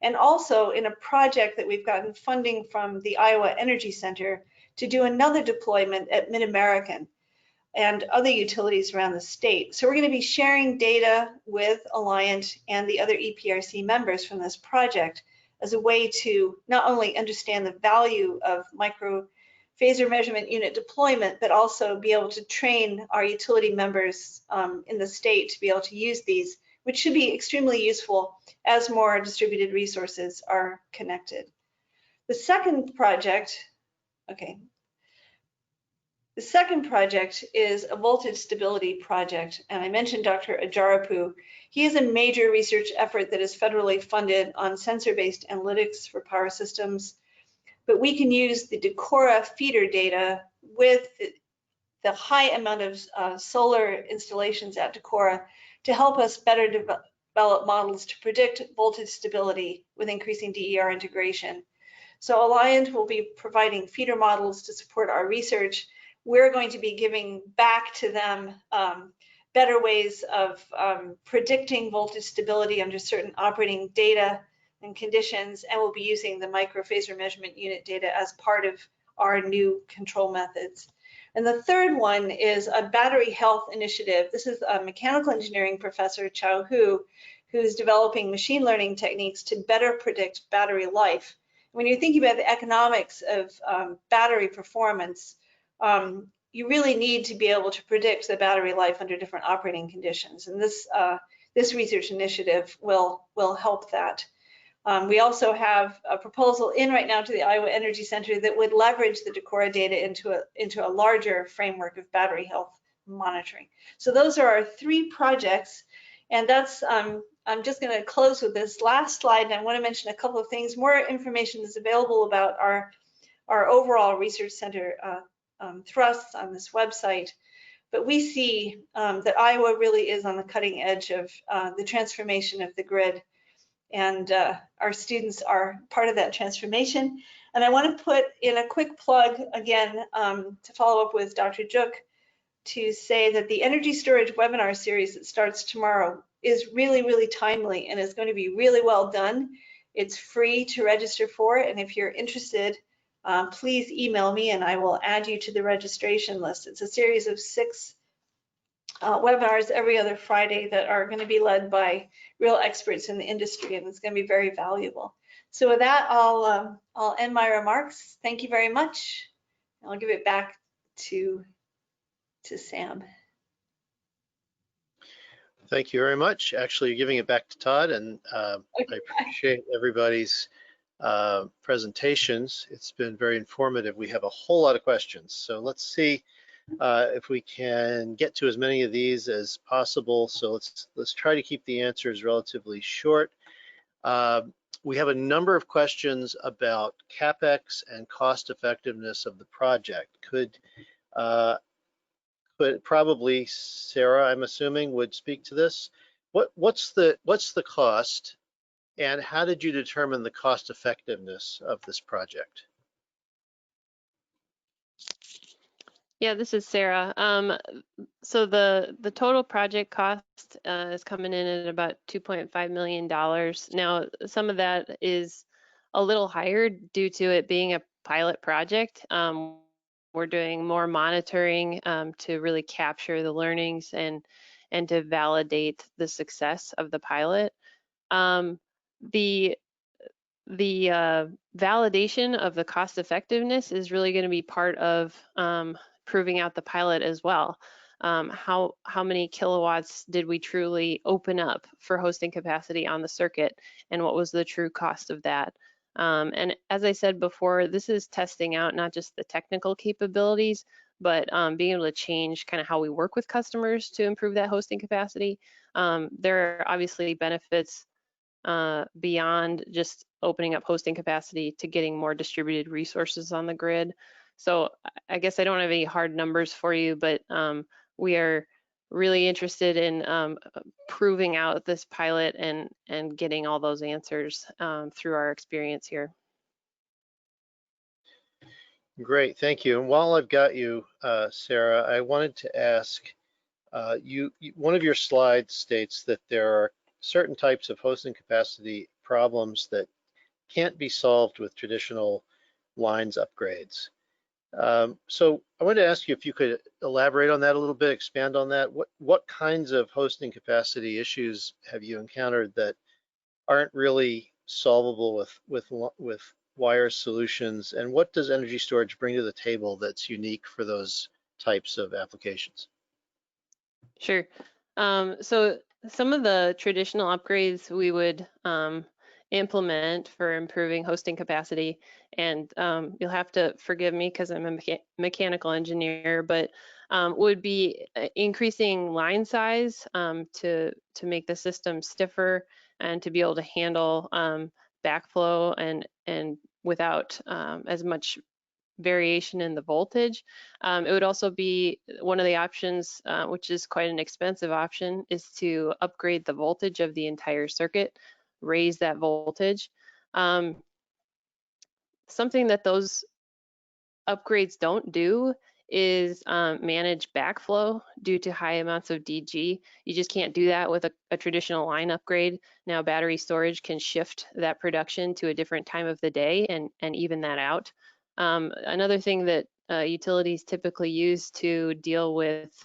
and also in a project that we've gotten funding from the Iowa Energy Center to do another deployment at Mid-American and other utilities around the state. So we're going to be sharing data with Alliant and the other EPRC members from this project as a way to not only understand the value of microphaser measurement unit deployment, but also be able to train our utility members in the state to be able to use these, which should be extremely useful as more distributed resources are connected. The second project, The second project is a voltage stability project, and I mentioned Dr. Ajarapu. He has a major research effort that is federally funded on sensor-based analytics for power systems, but we can use the Decorah feeder data with the high amount of solar installations at Decorah to help us better develop models to predict voltage stability with increasing DER integration. So Alliant will be providing feeder models to support our research. We're going to be giving back to them better ways of predicting voltage stability under certain operating data and conditions, and we'll be using the microphaser measurement unit data as part of our new control methods. And the third one is a battery health initiative. This is a mechanical engineering professor, Chao Hu, who's developing machine learning techniques to better predict battery life. When you're thinking about the economics of battery performance, you really need to be able to predict the battery life under different operating conditions, and this research initiative will help that. We also have a proposal in right now to the Iowa Energy Center that would leverage the Decorah data into a larger framework of battery health monitoring. So those are our 3 projects, and that's I'm just going to close with this last slide, and I want to mention a couple of things. More information is available about our overall research center thrusts on this website, but we see that Iowa really is on the cutting edge of the transformation of the grid, and our students are part of that transformation. And I want to put in a quick plug again to follow up with Dr. Juk to say that the energy storage webinar series that starts tomorrow is really, really timely and is going to be really well done. It's free to register for, and if you're interested, please email me and I will add you to the registration list. It's a series of 6 webinars every other Friday that are going to be led by real experts in the industry, and it's going to be very valuable. So with that, I'll end my remarks. Thank you very much. I'll give it back to Sam. Thank you very much. Actually, you're giving it back to Todd, and I appreciate everybody's presentations. It's been very informative. We have a whole lot of questions, so let's see if we can get to as many of these as possible. So let's try to keep the answers relatively short. We have a number of questions about CapEx and cost effectiveness of the project. Could probably Sarah, I'm assuming, would speak to this. What's the cost, and how did you determine the cost effectiveness of this project? Yeah, this is Sarah. So the total project cost is coming in at about $2.5 million. Now, some of that is a little higher due to it being a pilot project. We're doing more monitoring to really capture the learnings and to validate the success of the pilot. The validation of the cost effectiveness is really going to be part of proving out the pilot as well. How many kilowatts did we truly open up for hosting capacity on the circuit, and what was the true cost of that? And as I said before, this is testing out not just the technical capabilities, but being able to change kind of how we work with customers to improve that hosting capacity. There are obviously benefits beyond just opening up hosting capacity to getting more distributed resources on the grid. So I guess I don't have any hard numbers for you, but we are really interested in proving out this pilot and getting all those answers through our experience here. Great, thank you. And while I've got you, Sarah, I wanted to ask, one of your slides states that there are certain types of hosting capacity problems that can't be solved with traditional lines upgrades. So I wanted to ask you if you could elaborate on that a little bit, expand on that. What kinds of hosting capacity issues have you encountered that aren't really solvable with wire solutions, and what does energy storage bring to the table that's unique for those types of applications? Sure. So some of the traditional upgrades we would implement for improving hosting capacity, and you'll have to forgive me because I'm a mechanical engineer, but would be increasing line size to make the system stiffer and to be able to handle backflow and without as much variation in the voltage. It would also be one of the options, which is quite an expensive option, is to upgrade the voltage of the entire circuit, raise that voltage. Something that those upgrades don't do is manage backflow due to high amounts of DG. You just can't do that with a traditional line upgrade. Now battery storage can shift that production to a different time of the day and even that out. Another thing that utilities typically use to deal with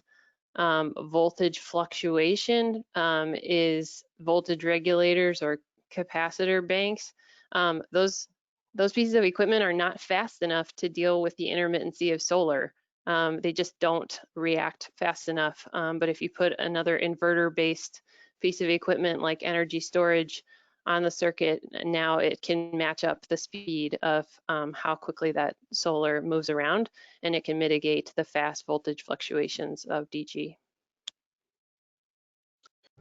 voltage fluctuation is voltage regulators or capacitor banks. Those pieces of equipment are not fast enough to deal with the intermittency of solar. They just don't react fast enough. But if you put another inverter-based piece of equipment like energy storage on the circuit, now it can match up the speed of how quickly that solar moves around, and it can mitigate the fast voltage fluctuations of DG.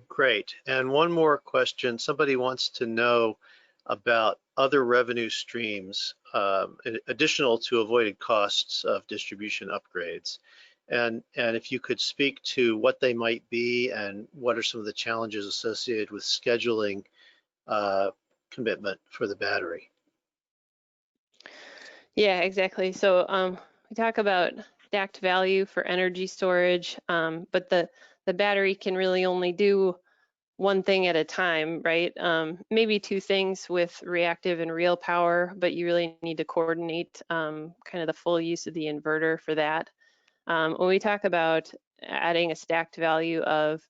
Great. And one more question. Somebody wants to know about other revenue streams additional to avoided costs of distribution upgrades. And if you could speak to what they might be and what are some of the challenges associated with scheduling commitment for the battery. Yeah, exactly. So we talk about stacked value for energy storage, but the battery can really only do one thing at a time, right? Maybe two things with reactive and real power, but you really need to coordinate kind of the full use of the inverter for that. When we talk about adding a stacked value of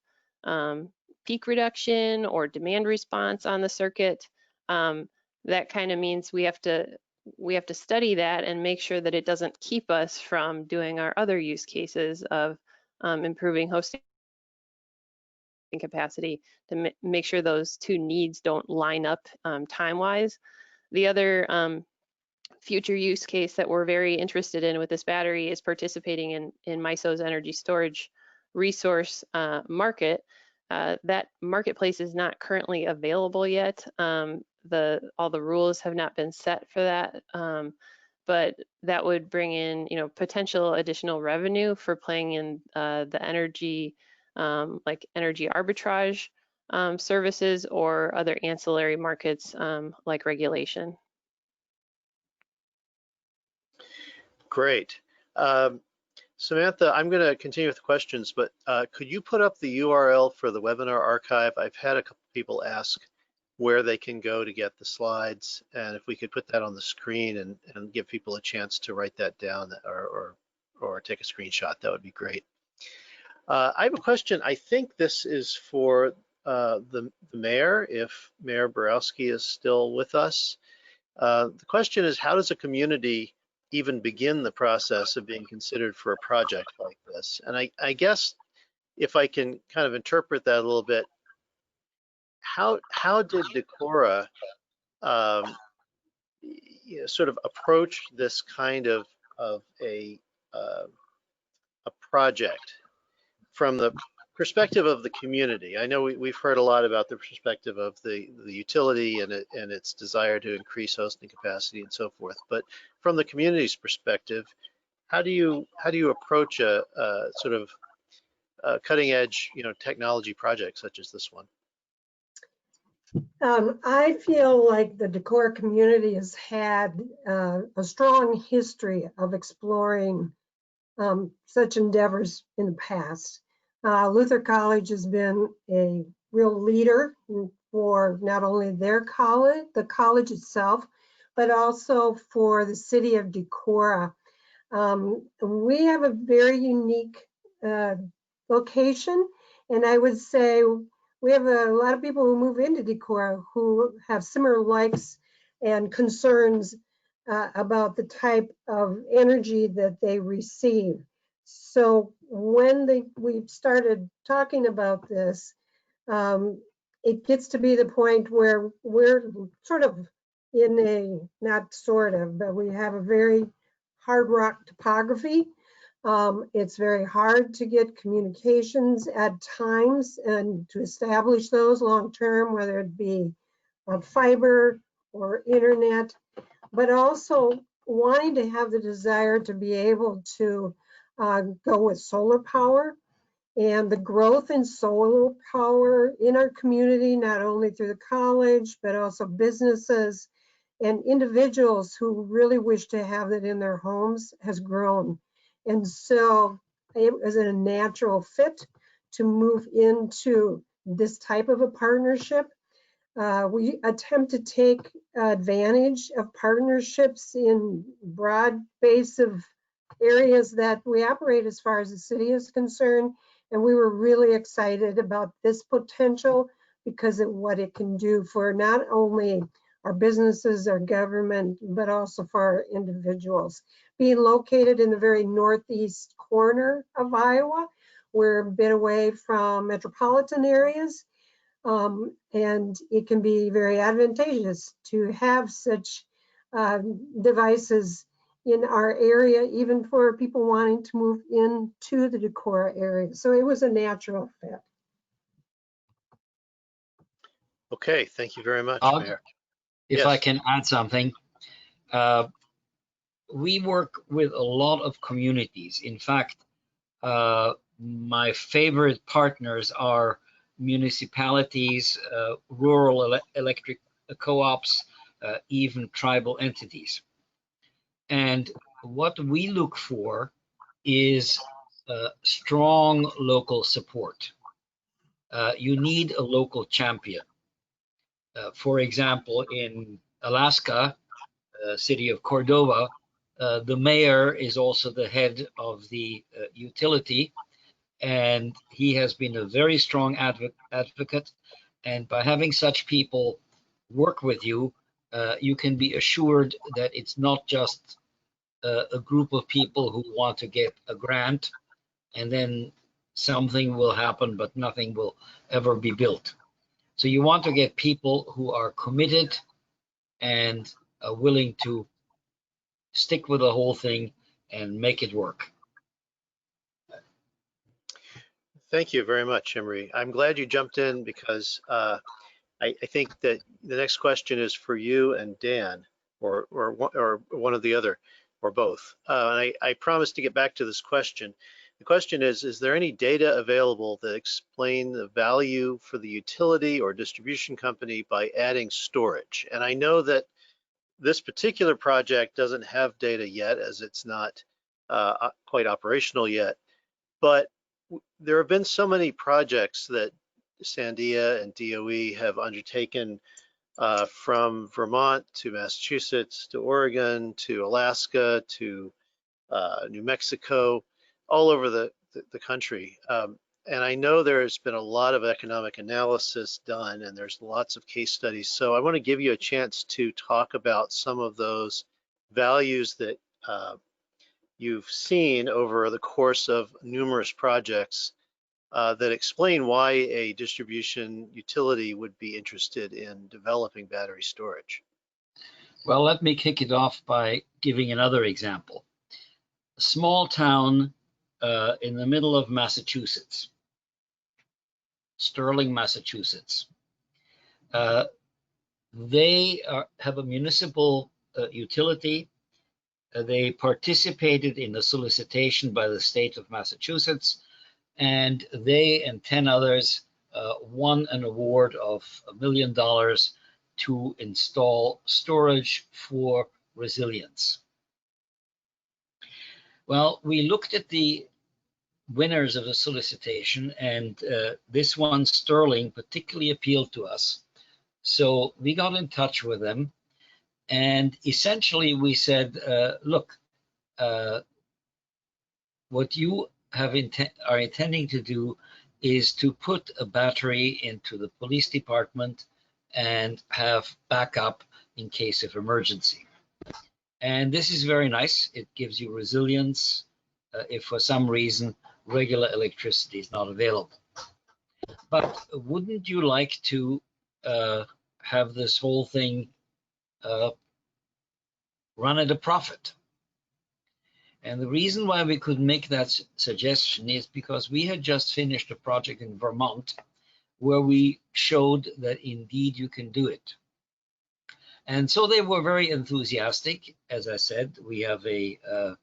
peak reduction or demand response on the circuit, that kind of means we have to study that and make sure that it doesn't keep us from doing our other use cases of improving hosting capacity to make sure those two needs don't line up time-wise. The other future use case that we're very interested in with this battery is participating in MISO's energy storage resource market. That marketplace is not currently available yet. All the rules have not been set for that, but that would bring in, potential additional revenue for playing in the energy, like energy arbitrage services or other ancillary markets like regulation. Great. Samantha, I'm going to continue with questions, but could you put up the URL for the webinar archive? I've had a couple people ask where they can go to get the slides, and if we could put that on the screen and give people a chance to write that down or take a screenshot, that would be great. I have a question. I think this is for the mayor, if Mayor Borowski is still with us. The question is, how does a community even begin the process of being considered for a project like this? And I guess if I can kind of interpret that a little bit, how did Decorah sort of approach this kind of a project from the perspective of the community? I know we've heard a lot about the perspective of the utility and its desire to increase hosting capacity and so forth, but from the community's perspective, how do you approach a sort of cutting edge technology project such as this one? I feel like the Decorah community has had a strong history of exploring such endeavors in the past. Luther College has been a real leader for not only their college, the college itself, but also for the city of Decorah. We have a very unique location, and I would say we have a lot of people who move into Decorah who have similar likes and concerns about the type of energy that they receive. So when we started talking about this, it gets to be the point where we're sort of in not sort of, but we have a very hard rock topography. It's very hard to get communications at times and to establish those long term, whether it be fiber or internet, but also wanting to have the desire to be able to go with solar power. And the growth in solar power in our community, not only through the college, but also businesses and individuals who really wish to have that in their homes, has grown. And so it was a natural fit to move into this type of a partnership. We attempt to take advantage of partnerships in broad base of areas that we operate as far as the city is concerned. And we were really excited about this potential because of what it can do for not only our businesses, our government, but also for our individuals. Being located in the very northeast corner of Iowa, we're a bit away from metropolitan areas, and it can be very advantageous to have such devices in our area, even for people wanting to move into the Decorah area. So it was a natural fit. Okay, thank you very much, Mayor. If Yes. I can add something, we work with a lot of communities. In fact, my favorite partners are municipalities, rural electric co-ops, even tribal entities. And what we look for is strong local support. You need a local champion. For example, in Alaska, city of Cordova, the mayor is also the head of the utility, and he has been a very strong advocate. And by having such people work with you, you can be assured that it's not just a group of people who want to get a grant and then something will happen, but nothing will ever be built. So you want to get people who are committed and willing to stick with the whole thing and make it work. Thank you very much, Emery. I'm glad you jumped in because I think that the next question is for you and Dan, or one of the other, or both. And I promised to get back to this question. The question is there any data available that explain the value for the utility or distribution company by adding storage? And I know that this particular project doesn't have data yet, as it's not quite operational yet, but there have been so many projects that Sandia and DOE have undertaken from Vermont to Massachusetts to Oregon to Alaska to New Mexico, all over the country. And I know there's been a lot of economic analysis done and there's lots of case studies. So I want to give you a chance to talk about some of those values that you've seen over the course of numerous projects that explain why a distribution utility would be interested in developing battery storage. Well, let me kick it off by giving another example. A small town in the middle of Massachusetts, Sterling, Massachusetts. They have a municipal utility. They participated in a solicitation by the state of Massachusetts, and they and 10 others won an award of $1 million to install storage for resilience. Well, we looked at the winners of the solicitation, and this one, Sterling, particularly appealed to us. So we got in touch with them, and essentially we said, look, what you are intending to do is to put a battery into the police department and have backup in case of emergency. And this is very nice. It gives you resilience if for some reason regular electricity is not available. But wouldn't you like to have this whole thing run at a profit? And the reason why we could make that suggestion is because we had just finished a project in Vermont where we showed that indeed you can do it. And so they were very enthusiastic. As I said, we have an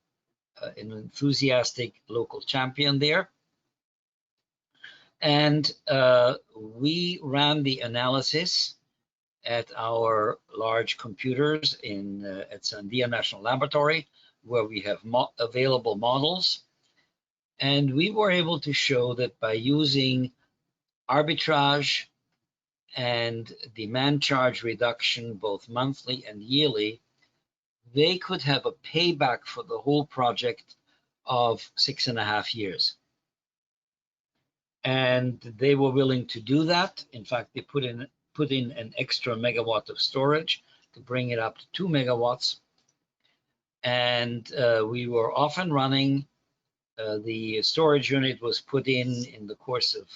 enthusiastic local champion there. And we ran the analysis at our large computers at Sandia National Laboratory, where we have available models. And we were able to show that by using arbitrage and demand charge reduction, both monthly and yearly, they could have a payback for the whole project of 6.5 years. And they were willing to do that. In fact, they put in an extra megawatt of storage to bring it up to 2 megawatts. And we were off and running. The storage unit was put in the course of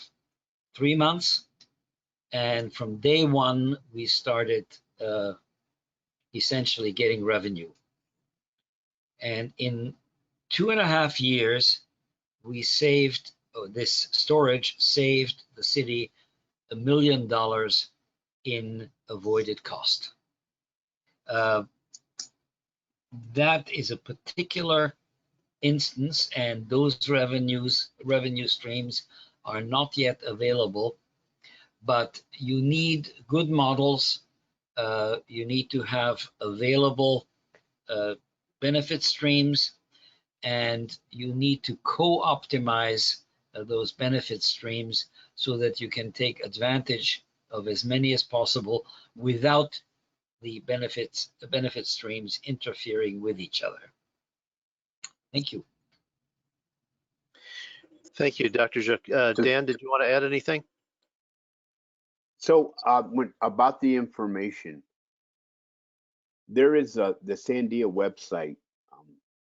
3 months. And from day one, we started essentially getting revenue. And in 2.5 years, we saved, this storage saved the city $1 million in avoided cost. That is a particular instance, and those revenue streams are not yet available, but you need good models. You need to have available benefit streams, and you need to co-optimize those benefit streams so that you can take advantage of as many as possible without the benefit streams interfering with each other. Thank you. Thank you, Dr. Juk. Dan, did you want to add anything? So about the information, there is the Sandia website,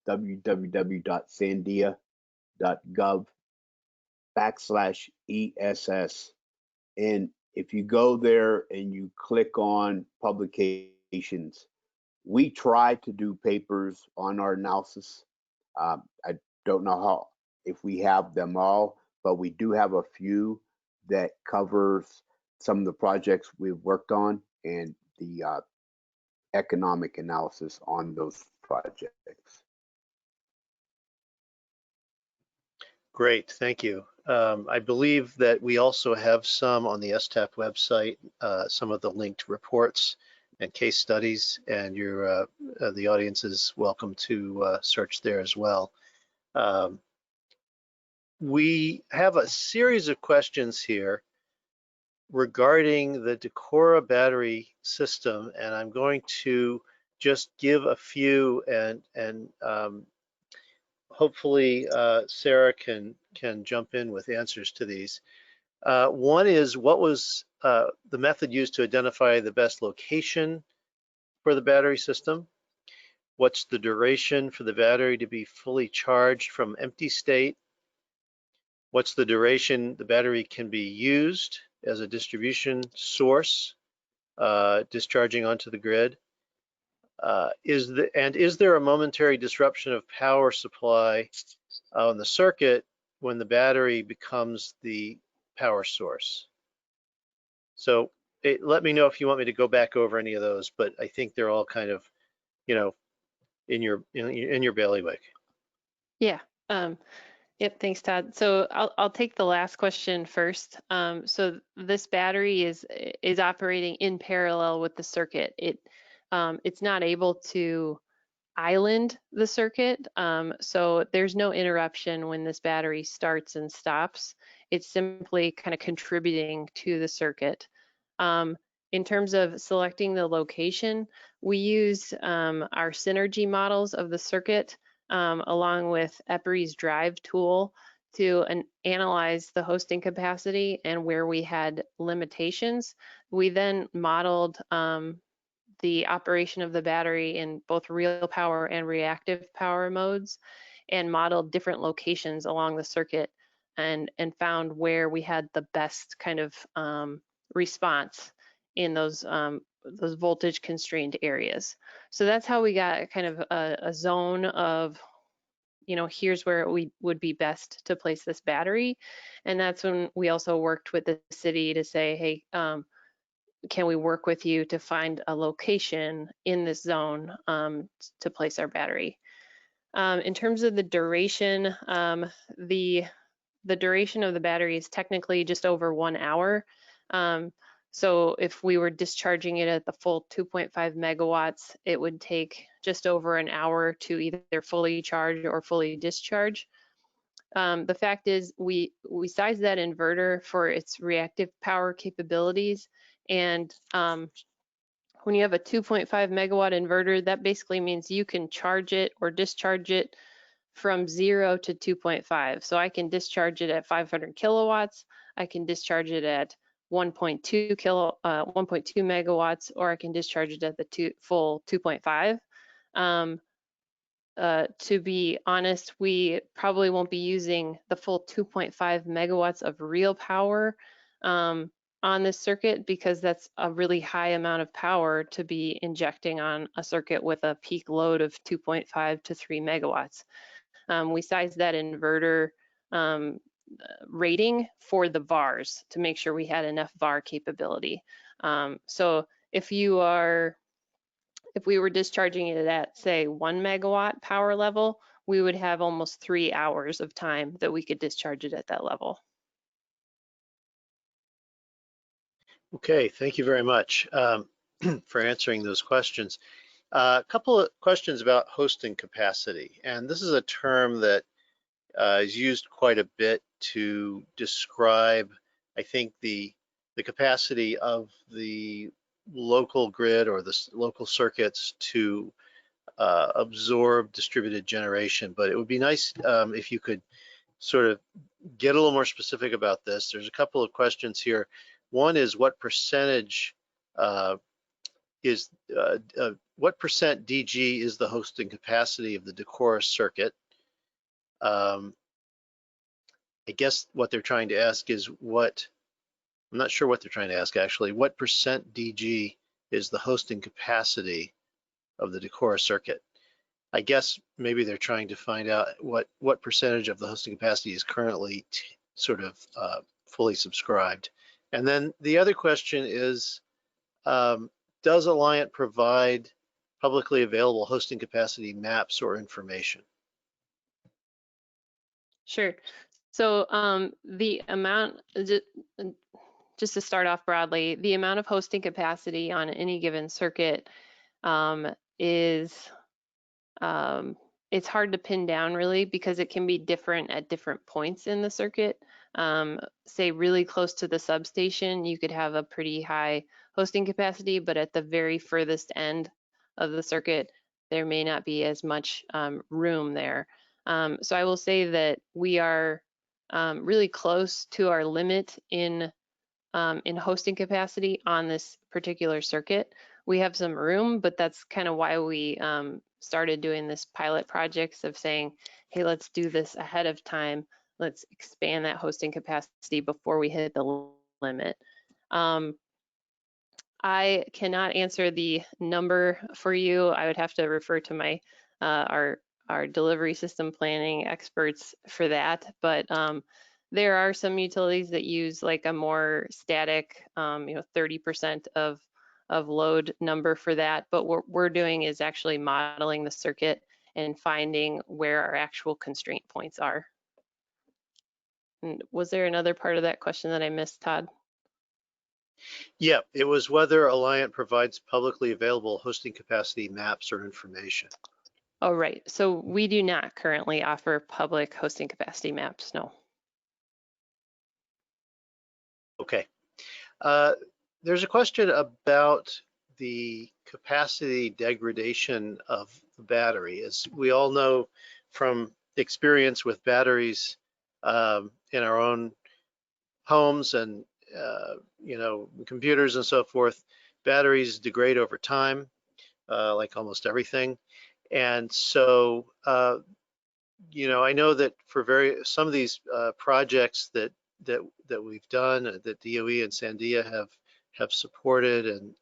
www.sandia.gov/ESS. And if you go there and you click on publications, We try to do papers on our analysis. I don't know if we have them all, but we do have a few that covers some of the projects we've worked on and the economic analysis on those projects. Great, thank you. I believe that we also have some on the STAP website, some of the linked reports and case studies, and the audience is welcome to search there as well. We have a series of questions here regarding the Decorah battery system, and I'm going to just give a few, and hopefully Sarah can jump in with answers to these. One is, what was the method used to identify the best location for the battery system? What's the duration for the battery to be fully charged from empty state? What's the duration the battery can be used as a distribution source, discharging onto the grid? Is there a momentary disruption of power supply on the circuit when the battery becomes the power source? So let me know if you want me to go back over any of those, but I think they're all kind of, in your bailiwick. Yeah. Yep. Thanks, Todd. So I'll take the last question first. So this battery is operating in parallel with the circuit. It's not able to island the circuit. So there's no interruption when this battery starts and stops. It's simply kind of contributing to the circuit. In terms of selecting the location, we use our synergy models of the circuit along with EPRI's drive tool to analyze the hosting capacity and where we had limitations. We then modeled the operation of the battery in both real power and reactive power modes and modeled different locations along the circuit and found where we had the best kind of response in those voltage constrained areas. So that's how we got kind of a zone of, here's where we would be best to place this battery. And that's when we also worked with the city to say, hey, can we work with you to find a location in this zone to place our battery? In terms of the duration, the duration of the battery is technically just over 1 hour. So if we were discharging it at the full 2.5 megawatts, it would take just over an hour to either fully charge or fully discharge. The fact is we sized that inverter for its reactive power capabilities. And when you have a 2.5 megawatt inverter, that basically means you can charge it or discharge it from 0 to 2.5. So I can discharge it at 500 kilowatts. I can discharge it at 1.2 megawatts, or I can discharge it at the full 2.5. To be honest, we probably won't be using the full 2.5 megawatts of real power on this circuit because that's a really high amount of power to be injecting on a circuit with a peak load of 2.5 to 3 megawatts. We sized that inverter rating for the VARs to make sure we had enough VAR capability. So if we were discharging it at, say, 1 megawatt power level, we would have almost 3 hours of time that we could discharge it at that level. Okay, thank you very much for answering those questions. A couple of questions about hosting capacity, and this is a term that is used quite a bit to describe, I think, the capacity of the local grid or the local circuits to absorb distributed generation. But it would be nice if you could sort of get a little more specific about this. There's a couple of questions here. One is, what percentage what percent DG is the hosting capacity of the Decorah circuit? I guess what they're trying to ask is I'm not sure what they're trying to ask actually. What percent DG is the hosting capacity the Decorah circuit. I guess maybe they're trying to find out what percentage of the hosting capacity is currently sort of fully subscribed. And then the other question is, does Alliant provide publicly available hosting capacity maps or information? Sure. So the amount, just to start off broadly, the amount of hosting capacity on any given circuit is, it's hard to pin down really because it can be different at different points in the circuit. Say really close to the substation, you could have a pretty high hosting capacity, but at the very furthest end of the circuit, there may not be as much room there. So I will say that we are really close to our limit in hosting capacity on this particular circuit. We have some room, but that's kind of why we started doing this pilot projects of saying, hey, let's do this ahead of time. Let's expand that hosting capacity before we hit the limit. I cannot answer the number for you. I would have to refer to my our delivery system planning experts for that. But there are some utilities that use like a more static, 30% of load number for that. But what we're doing is actually modeling the circuit and finding where our actual constraint points are. And was there another part of that question that I missed, Todd? Yeah, it was whether Alliant provides publicly available hosting capacity maps or information. Oh, right. So we do not currently offer public hosting capacity maps, no. Okay. There's a question about the capacity degradation of the battery. As we all know from experience with batteries in our own homes and computers and so forth, batteries degrade over time, like almost everything. And so, I know that for some of these projects that we've done, that DOE and Sandia have supported and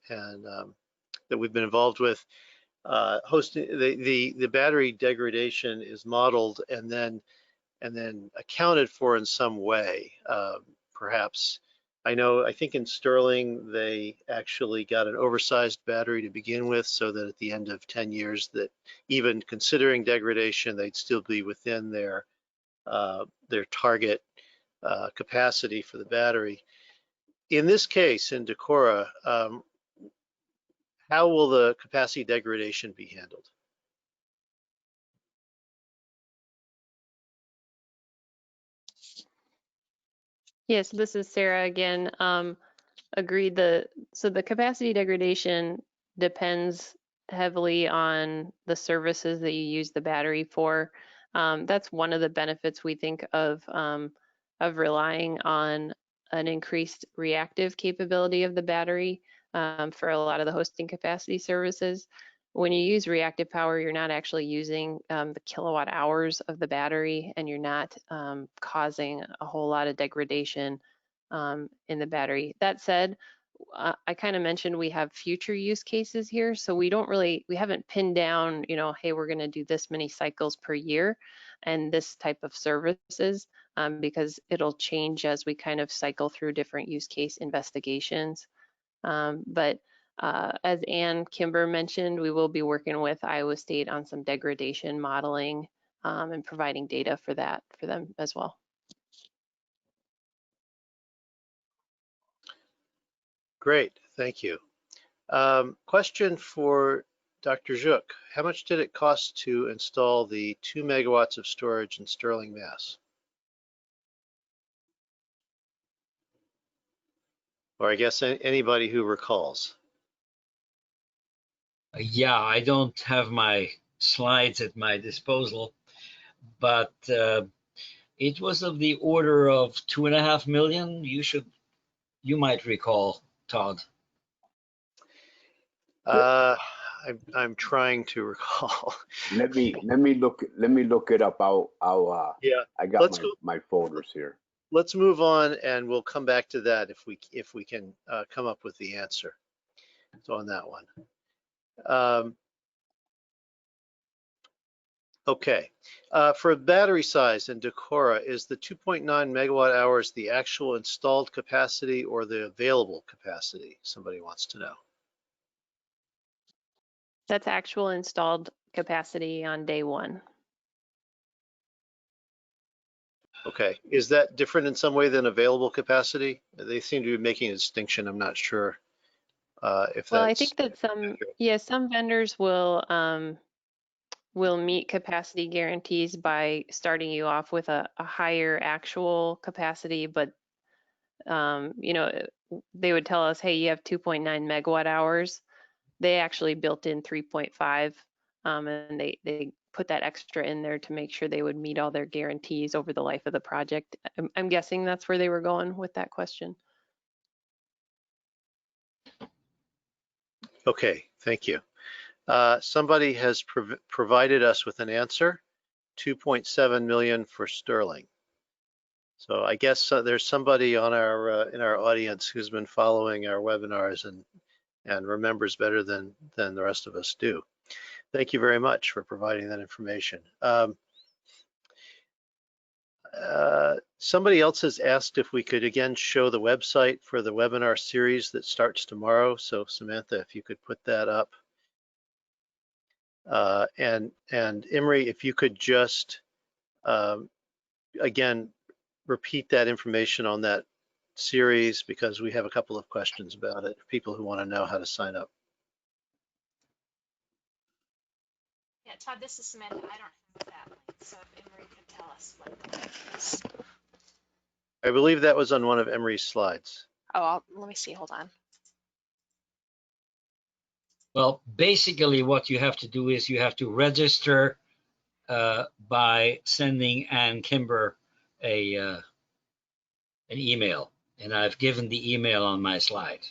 that we've been involved with, hosting the battery degradation is modeled and then accounted for in some way. Perhaps, I think in Sterling, they actually got an oversized battery to begin with so that at the end of 10 years that even considering degradation, they'd still be within their target capacity for the battery. In this case, in Decorah, how will the capacity degradation be handled? Yes, this is Sarah again. Agreed. So the capacity degradation depends heavily on the services that you use the battery for. That's one of the benefits we think of relying on an increased reactive capability of the battery for a lot of the hosting capacity services. When you use reactive power, you're not actually using the kilowatt hours of the battery, and you're not causing a whole lot of degradation in the battery. That said, I kind of mentioned we have future use cases here, so we haven't pinned down, hey, we're going to do this many cycles per year and this type of services because it'll change as we kind of cycle through different use case investigations. But as Ann Kimber mentioned, we will be working with Iowa State on some degradation modeling and providing data for them as well. Great, thank you. Question for Dr. Zook. How much did it cost to install the 2 megawatts of storage in Sterling, Mass? Or I guess anybody who recalls. Yeah, I don't have my slides at my disposal, but it was of the order of 2.5 million. You might recall, Todd. I'm trying to recall. Let me look it up. Yeah. I got my folders here. Let's move on, and we'll come back to that if we can come up with the answer. So on that one. Okay, for battery size in Decorah, is the 2.9 megawatt hours the actual installed capacity or the available capacity? Somebody wants to know. That's actual installed capacity on day one. Okay, is that different in some way than available capacity? They seem to be making a distinction. I'm not sure if Well, I that's think that accurate. some vendors will meet capacity guarantees by starting you off with a higher actual capacity, but you know, they would tell us, hey, you have 2.9 megawatt hours. They actually built in 3.5, and they put that extra in there to make sure they would meet all their guarantees over the life of the project. I'm guessing that's where they were going with that question. Okay, thank you. Somebody has provided us with an answer, 2.7 million for Sterling. So I guess there's somebody on our in our audience who's been following our webinars and remembers better than the rest of us do. Thank you very much for providing that information. Somebody else has asked if we could again show the website for the webinar series that starts tomorrow. So Samantha, if you could put that up. And Imre, if you could just again repeat that information on that series, because we have a couple of questions about it, people who want to know how to sign up. Yeah, Todd, this is Samantha. I don't have that link, so if Emery could tell us what the link is. I believe that was on one of Emery's slides. Oh, let me see. Hold on. Well, basically what you have to do is you have to register by sending Ann Kimber an email, and I've given the email on my slide.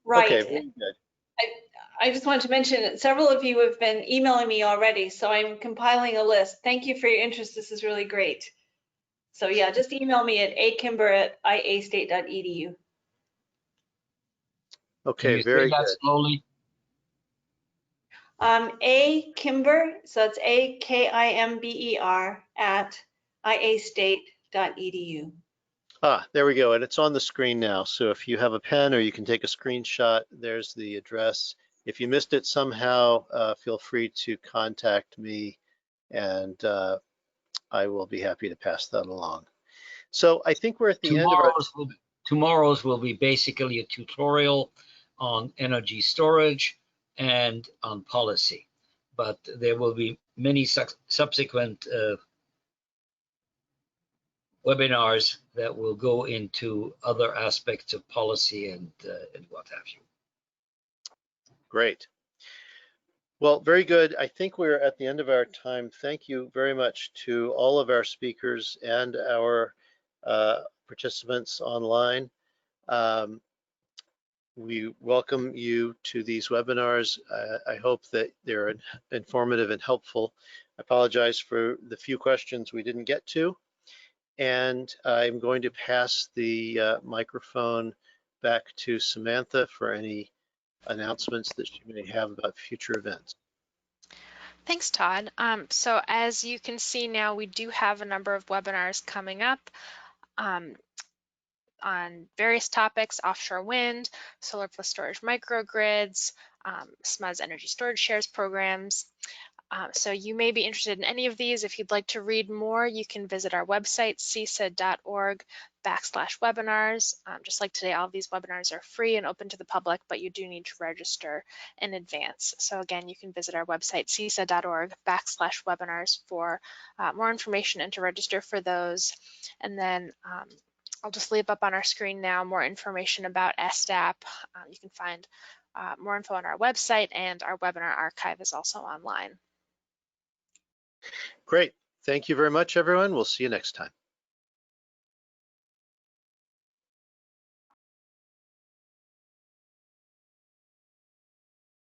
Right. Okay, very good. I just wanted to mention that several of you have been emailing me already, so I'm compiling a list. Thank you for your interest. This is really great. So yeah, just email me at akimber@iastate.edu. Okay, Can you very say that good. slowly? A Kimber, so it's AKIMBER at iastate.edu. Ah, there we go, and it's on the screen now. So if you have a pen or you can take a screenshot, there's the address. If you missed it somehow, feel free to contact me, and I will be happy to pass that along. So I think we're at the end of our... Tomorrow's will be basically a tutorial on energy storage and on policy, but there will be many subsequent webinars that will go into other aspects of policy and what have you. Great. Well, very good. I think we're at the end of our time. Thank you very much to all of our speakers and our participants online. We welcome you to these webinars. I hope that they're informative and helpful. I apologize for the few questions we didn't get to. And I'm going to pass the microphone back to Samantha for any announcements that she may have about future events. Thanks, Todd. So as you can see now, we do have a number of webinars coming up on various topics: offshore wind, solar plus storage microgrids, SMUS energy storage shares programs. So you may be interested in any of these. If you'd like to read more, you can visit our website, cisa.org/webinars. Just like today, all of these webinars are free and open to the public, but you do need to register in advance. So again, you can visit our website, cisa.org/webinars for more information and to register for those. And then I'll just leave up on our screen now more information about STAP. You can find more info on our website, and our webinar archive is also online. Great. Thank you very much, everyone. We'll see you next time.